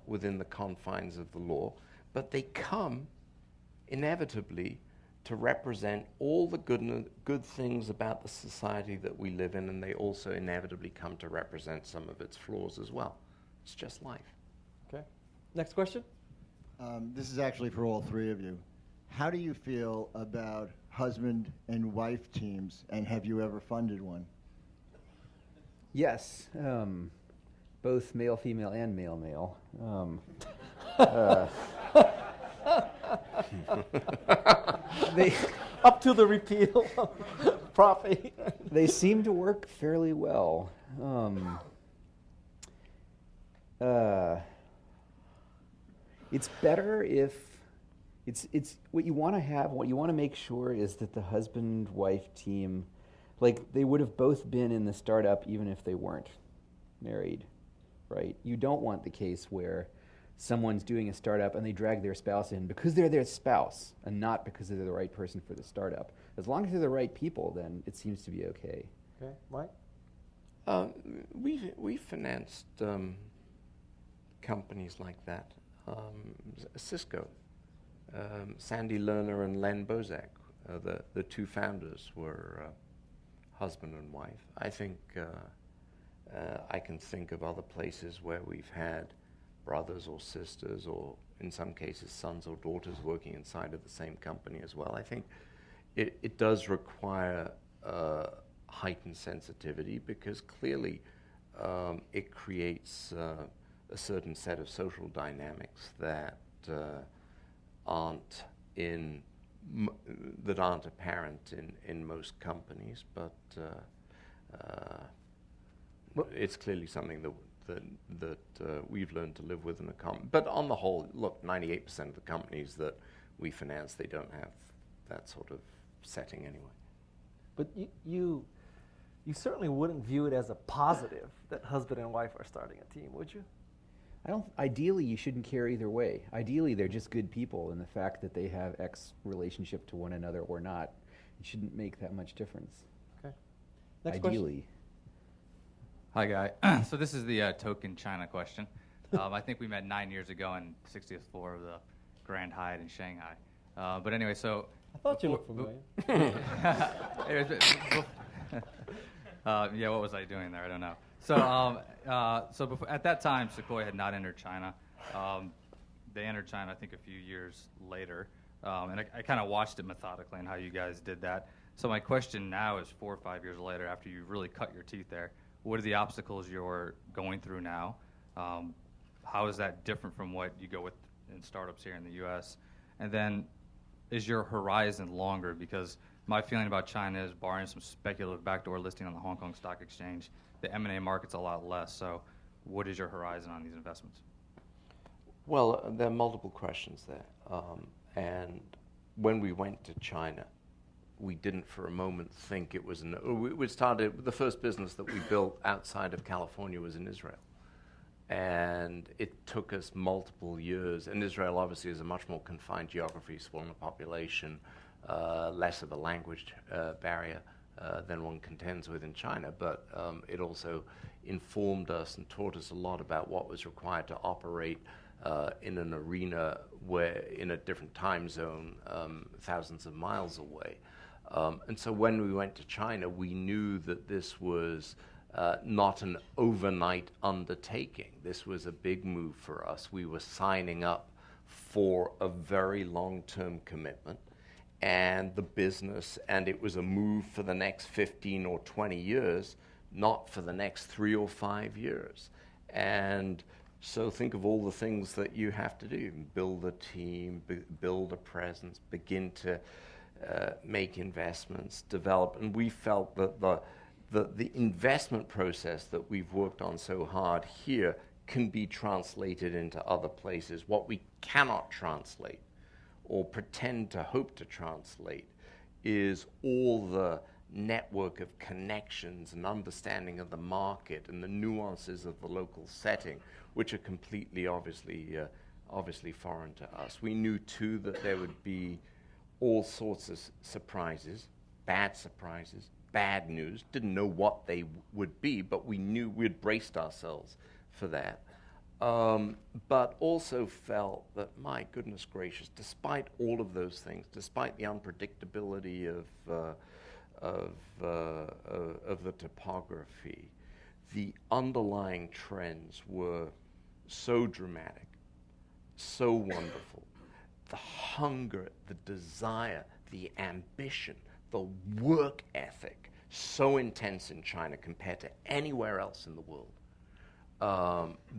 [SPEAKER 3] within the confines of the law, but they come inevitably to represent all the good things about the society that we live in, and they also inevitably come to represent some of its flaws as well. It's just life.
[SPEAKER 1] Okay. Next question.
[SPEAKER 7] This is actually for all three of you. How do you feel about husband and wife teams, and have you ever funded one?
[SPEAKER 2] Yes, both male, female, and male, male.
[SPEAKER 1] They up to the repeal of profit.
[SPEAKER 2] They seem to work fairly well. It's better if it's what you want to have. What you want to make sure is that the husband-wife team, like they would have both been in the startup even if they weren't married, right? You don't want the case where someone's doing a startup and they drag their spouse in because they're their spouse and not because they're the right person for the startup. As long as they're the right people, then it seems to be okay.
[SPEAKER 1] Okay, Mike?
[SPEAKER 3] We've financed companies like that. Cisco, Sandy Lerner and Len Bozak, the two founders were husband and wife. I think I can think of other places where we've had brothers or sisters, or in some cases sons or daughters working inside of the same company as well. I think it does require heightened sensitivity because clearly it creates a certain set of social dynamics that aren't apparent in most companies, but it's clearly something that we've learned to live with in a common. But on the whole, look, 98% of the companies that we finance, they don't have that sort of setting anyway.
[SPEAKER 1] But you certainly wouldn't view it as a positive that husband and wife are starting a team, would you?
[SPEAKER 2] Ideally, you shouldn't care either way. Ideally, they're just good people, and the fact that they have X relationship to one another or not, it shouldn't make that much difference.
[SPEAKER 1] Okay. Next
[SPEAKER 2] Ideally.
[SPEAKER 8] Hi, Guy. So this is the token China question. I think we met 9 years ago on 60th floor of the Grand Hyatt in Shanghai. But anyway, so...
[SPEAKER 1] I thought you looked familiar.
[SPEAKER 8] Yeah, what was I doing there? I don't know. So before, at that time, Sequoia had not entered China. They entered China, I think, a few years later. And I kind of watched it methodically and how you guys did that. So my question now is 4 or 5 years later, after you really cut your teeth there, what are the obstacles you're going through now? How is that different from what you go with in startups here in the U.S.? And then is your horizon longer? Because my feeling about China is, barring some speculative backdoor listing on the Hong Kong Stock Exchange, the M&A market's a lot less. So what is your horizon on these investments?
[SPEAKER 3] Well, there are multiple questions there. And when we went to China, we didn't for a moment think it was we started, the first business that we built outside of California was in Israel. And it took us multiple years. And Israel obviously is a much more confined geography, smaller population, less of a language barrier than one contends with in China. But it also informed us and taught us a lot about what was required to operate in an arena where, in a different time zone, thousands of miles away. And so when we went to China, we knew that this was not an overnight undertaking. This was a big move for us. We were signing up for a very long-term commitment and the business, and it was a move for the next 15 or 20 years, not for the next 3 or 5 years. And so think of all the things that you have to do: build a team, build a presence, begin to make investments, develop. And we felt that the investment process that we've worked on so hard here can be translated into other places. What we cannot translate or pretend to hope to translate is all the network of connections and understanding of the market and the nuances of the local setting, which are completely obviously foreign to us. We knew too that there would be all sorts of surprises, bad news. Didn't know what they would be, but we knew we'd braced ourselves for that. But also felt that, my goodness gracious, despite all of those things, despite the unpredictability of the topography, the underlying trends were so dramatic, so wonderful. The hunger, the desire, the ambition, the work ethic, so intense in China compared to anywhere else in the world,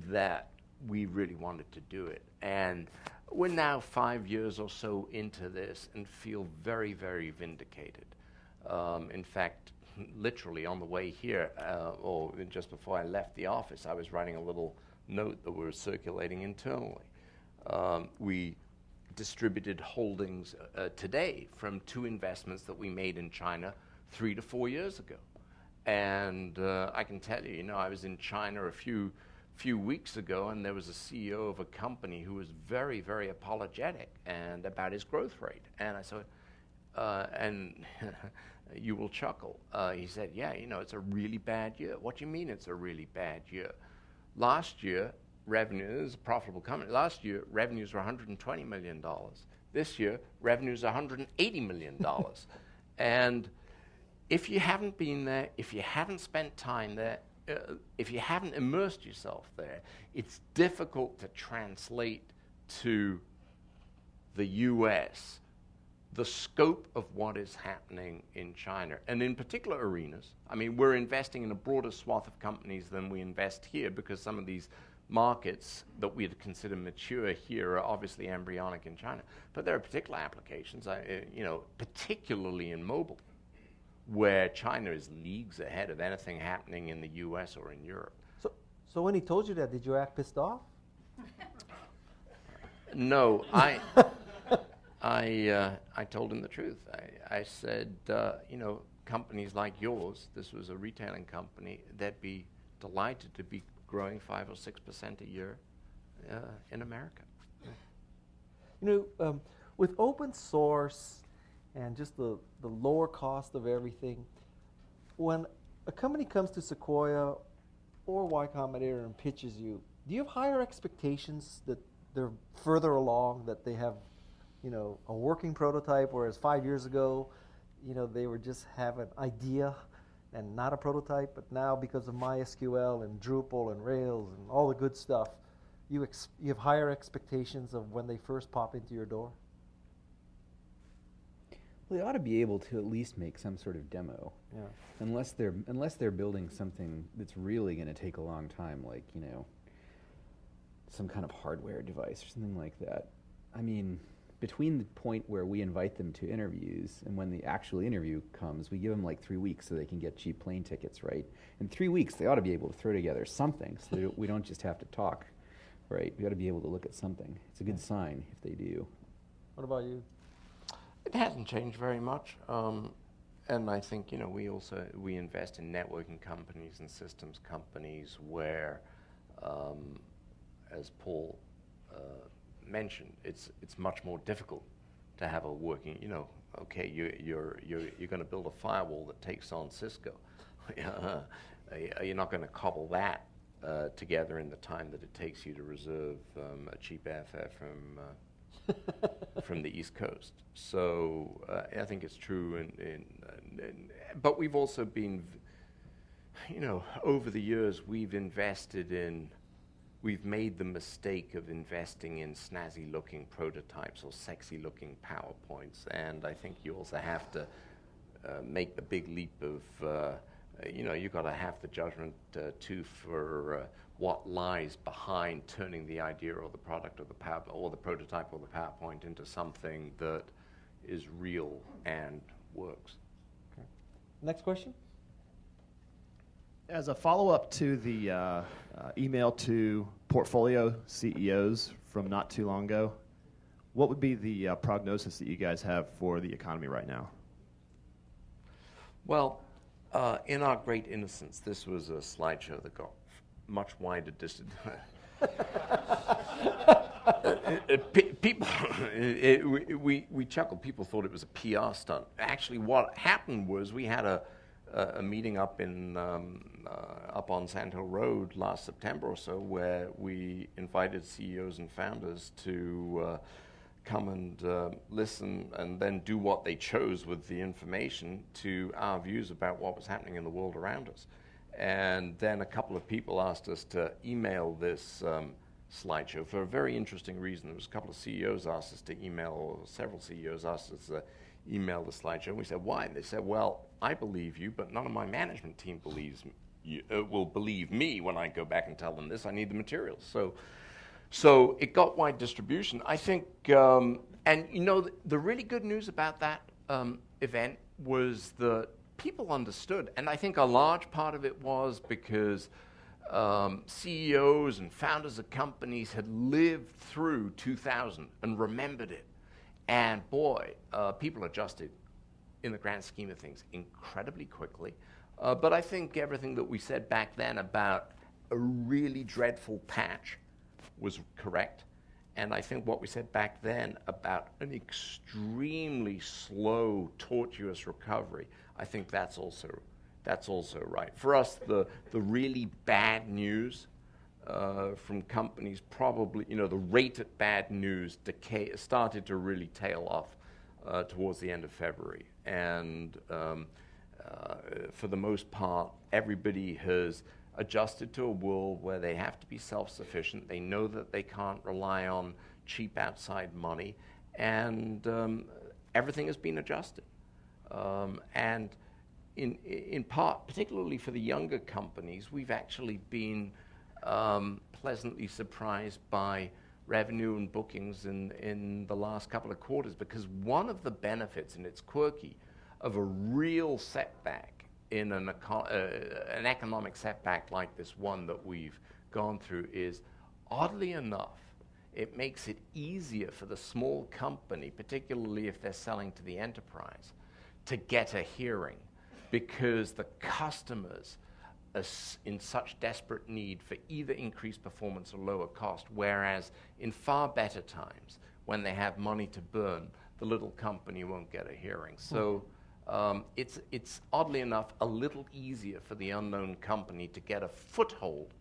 [SPEAKER 3] that we really wanted to do it. And we're now 5 years or so into this and feel very, very vindicated. In fact, literally on the way here, or just before I left the office, I was writing a little note that we're circulating internally. We distributed holdings today from 2 investments that we made in China 3 to 4 years ago. And I can tell you, I was in China a few weeks ago, and there was a CEO of a company who was very, very apologetic and about his growth rate. And I said, and you will chuckle. He said, yeah, it's a really bad year. What do you mean it's a really bad year? Last year, revenue is a profitable company. Last year, revenues were $120 million. This year, revenues are $180 million. And if you haven't been there, if you haven't spent time there, if you haven't immersed yourself there, it's difficult to translate to the U.S. the scope of what is happening in China, and in particular arenas. I mean, we're investing in a broader swath of companies than we invest here, because some of these markets that we'd consider mature here are obviously embryonic in China. But there are particular applications, particularly in mobile, where China is leagues ahead of anything happening in the U.S. or in Europe.
[SPEAKER 1] So when he told you that, did you act pissed off?
[SPEAKER 3] No, I told him the truth. I said, companies like yours, this was a retailing company, they'd be delighted to be growing 5 or 6% a year in America.
[SPEAKER 1] With open source and just the lower cost of everything, when a company comes to Sequoia or Y Combinator and pitches you, do you have higher expectations that they're further along, that they have a working prototype, whereas 5 years ago, they were just have an idea and not a prototype, but now because of MySQL and Drupal and Rails and all the good stuff, you have higher expectations of when they first pop into your door?
[SPEAKER 2] Well, they ought to be able to at least make some sort of demo.
[SPEAKER 1] Yeah.
[SPEAKER 2] Unless they're building something that's really going to take a long time, like, some kind of hardware device or something like that. I mean, between the point where we invite them to interviews and when the actual interview comes, we give them like 3 weeks so they can get cheap plane tickets, right? In 3 weeks, they ought to be able to throw together something, so we don't just have to talk, right? We ought to be able to look at something. It's a good sign if they do.
[SPEAKER 1] What about you?
[SPEAKER 3] It hasn't changed very much. And I think, we invest in networking companies and systems companies where, as Paul mentioned, it's much more difficult to have a working, okay, you're going to build a firewall that takes on Cisco. You're not going to cobble that together in the time that it takes you to reserve a cheap airfare from the East Coast. So I think it's true, but we've also been, over the years we've made the mistake of investing in snazzy-looking prototypes or sexy-looking PowerPoints, and I think you also have to make the big leap of, you've got to have the judgment too for what lies behind turning the idea or the product or the prototype or the PowerPoint into something that is real and works.
[SPEAKER 1] Okay. Next question.
[SPEAKER 9] As a follow-up to the email to portfolio CEOs from not too long ago, what would be the prognosis that you guys have for the economy right now?
[SPEAKER 3] Well, in our great innocence, this was a slideshow that got much wider distance. People, we chuckled. People thought it was a PR stunt. Actually, what happened was we had a meeting up on Sand Hill Road last September or so, where we invited CEOs and founders to come and listen and then do what they chose with the information to our views about what was happening in the world around us. And then a couple of people asked us to email this slideshow for a very interesting reason. There was a couple of CEOs asked us to email, or several CEOs asked us to email the slideshow. And we said, why? And they said, well, I believe you, but none of my management team will believe me when I go back and tell them this. I need the materials. So it got wide distribution. I think, and the really good news about that event was that people understood, and I think a large part of it was because CEOs and founders of companies had lived through 2000 and remembered it. And boy, people adjusted in the grand scheme of things incredibly quickly. But I think everything that we said back then about a really dreadful patch was correct. And I think what we said back then about an extremely slow, tortuous recovery, I think that's also right. For us, the really bad news from companies probably, the rate at bad news decay started to really tail off towards the end of February. And for the most part, everybody has adjusted to a world where they have to be self-sufficient. They know that they can't rely on cheap outside money, and everything has been adjusted. And in part, particularly for the younger companies, we've actually been pleasantly surprised by revenue and bookings in the last couple of quarters, because one of the benefits, and it's quirky, of a real setback in an economic setback like this one that we've gone through is, oddly enough, it makes it easier for the small company, particularly if they're selling to the enterprise, to get a hearing, because the customers are in such desperate need for either increased performance or lower cost, whereas in far better times, when they have money to burn, the little company won't get a hearing. So it's oddly enough a little easier for the unknown company to get a foothold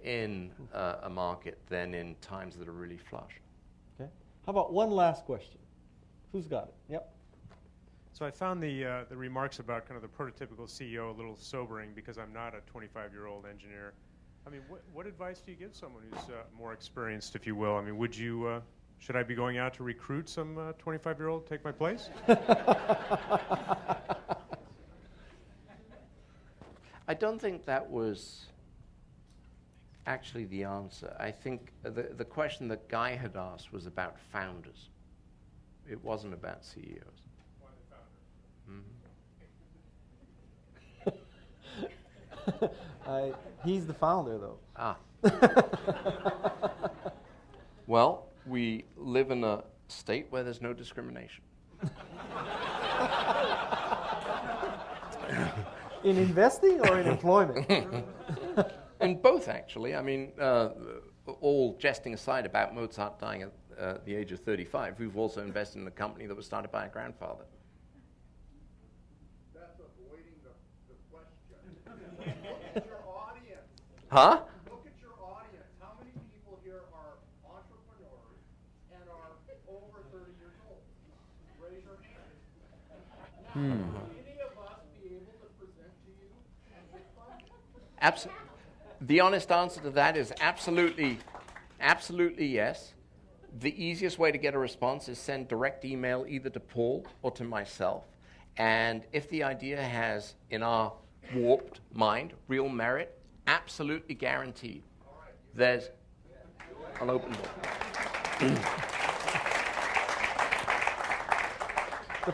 [SPEAKER 3] in a market than in times that are really flush.
[SPEAKER 1] Okay. How about one last question? Who's got it? Yep.
[SPEAKER 10] So I found the remarks about kind of the prototypical CEO a little sobering, because I'm not a 25-year-old engineer. I mean, what advice do you give someone who's more experienced, if you will? I mean, should I be going out to recruit some 25-year-old to take my place?
[SPEAKER 3] I don't think that was actually the answer. I think the question that Guy had asked was about founders. It wasn't about CEOs.
[SPEAKER 10] Why the
[SPEAKER 3] Mm-hmm.
[SPEAKER 1] He's the founder, though.
[SPEAKER 3] Well, we live in a state where there's no discrimination.
[SPEAKER 1] In investing or in employment?
[SPEAKER 3] In both, actually. I mean, all jesting aside about Mozart dying at the age of 35, we've also invested in a company that was started by a grandfather.
[SPEAKER 11] That's avoiding the question. Look at your audience.
[SPEAKER 3] Huh?
[SPEAKER 11] Look at your audience. How many people here are entrepreneurs and are over 30 years old? Raise your hand. Now, will any of us be able to present to you and get funded?
[SPEAKER 3] The honest answer to that is absolutely yes. The easiest way to get a response is send direct email either to Paul or to myself. And if the idea has, in our warped mind, real merit, absolutely guaranteed, there's an open door.
[SPEAKER 1] The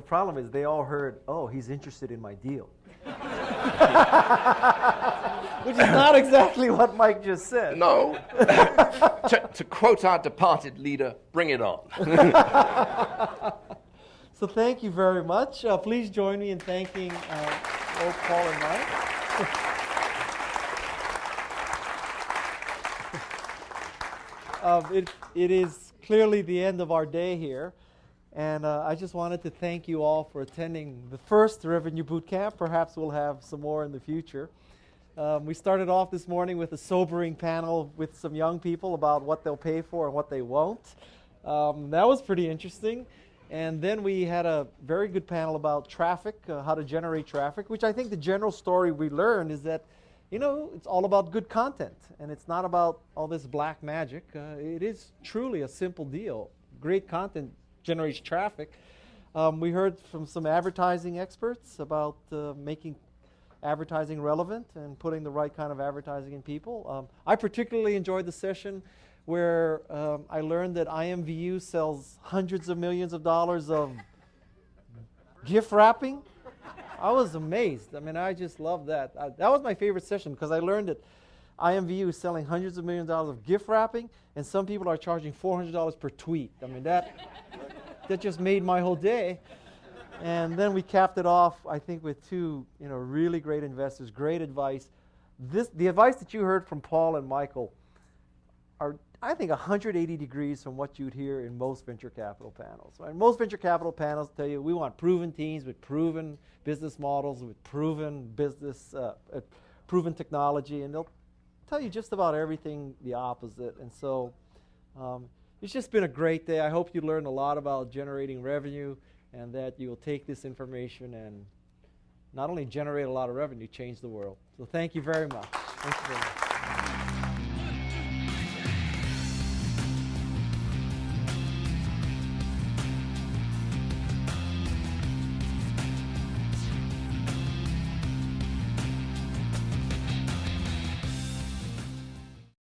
[SPEAKER 1] problem is they all heard, oh, he's interested in my deal. Which is not exactly what Mike just said.
[SPEAKER 3] No. To quote our departed leader, bring it on.
[SPEAKER 1] So thank you very much. Please join me in thanking both Paul and Mike. It is clearly the end of our day here. And I just wanted to thank you all for attending the first Revenue Bootcamp. Perhaps we'll have some more in the future. We started off this morning with a sobering panel with some young people about what they'll pay for and what they won't. That was pretty interesting. And then we had a very good panel about traffic, how to generate traffic, which I think the general story we learned is that, it's all about good content. And it's not about all this black magic. It is truly a simple deal. Great content generates traffic. We heard from some advertising experts about making advertising relevant and putting the right kind of advertising in people. I particularly enjoyed the session where I learned that IMVU sells hundreds of millions of dollars of gift wrapping. I was amazed. I mean, I just loved that. That was my favorite session because I learned that IMVU is selling hundreds of millions of dollars of gift wrapping, and some people are charging $400 per tweet. I mean, that just made my whole day. And then we capped it off, I think, with two, really great investors, great advice. The advice that you heard from Paul and Michael are, I think, 180 degrees from what you'd hear in most venture capital panels. Right? Most venture capital panels tell you we want proven teams with proven business models, with proven business, proven technology, and they'll tell you just about everything the opposite. And so it's just been a great day. I hope you learned a lot about generating revenue and that you'll take this information and not only generate a lot of revenue, change the world. So thank you very much. Thank you very much.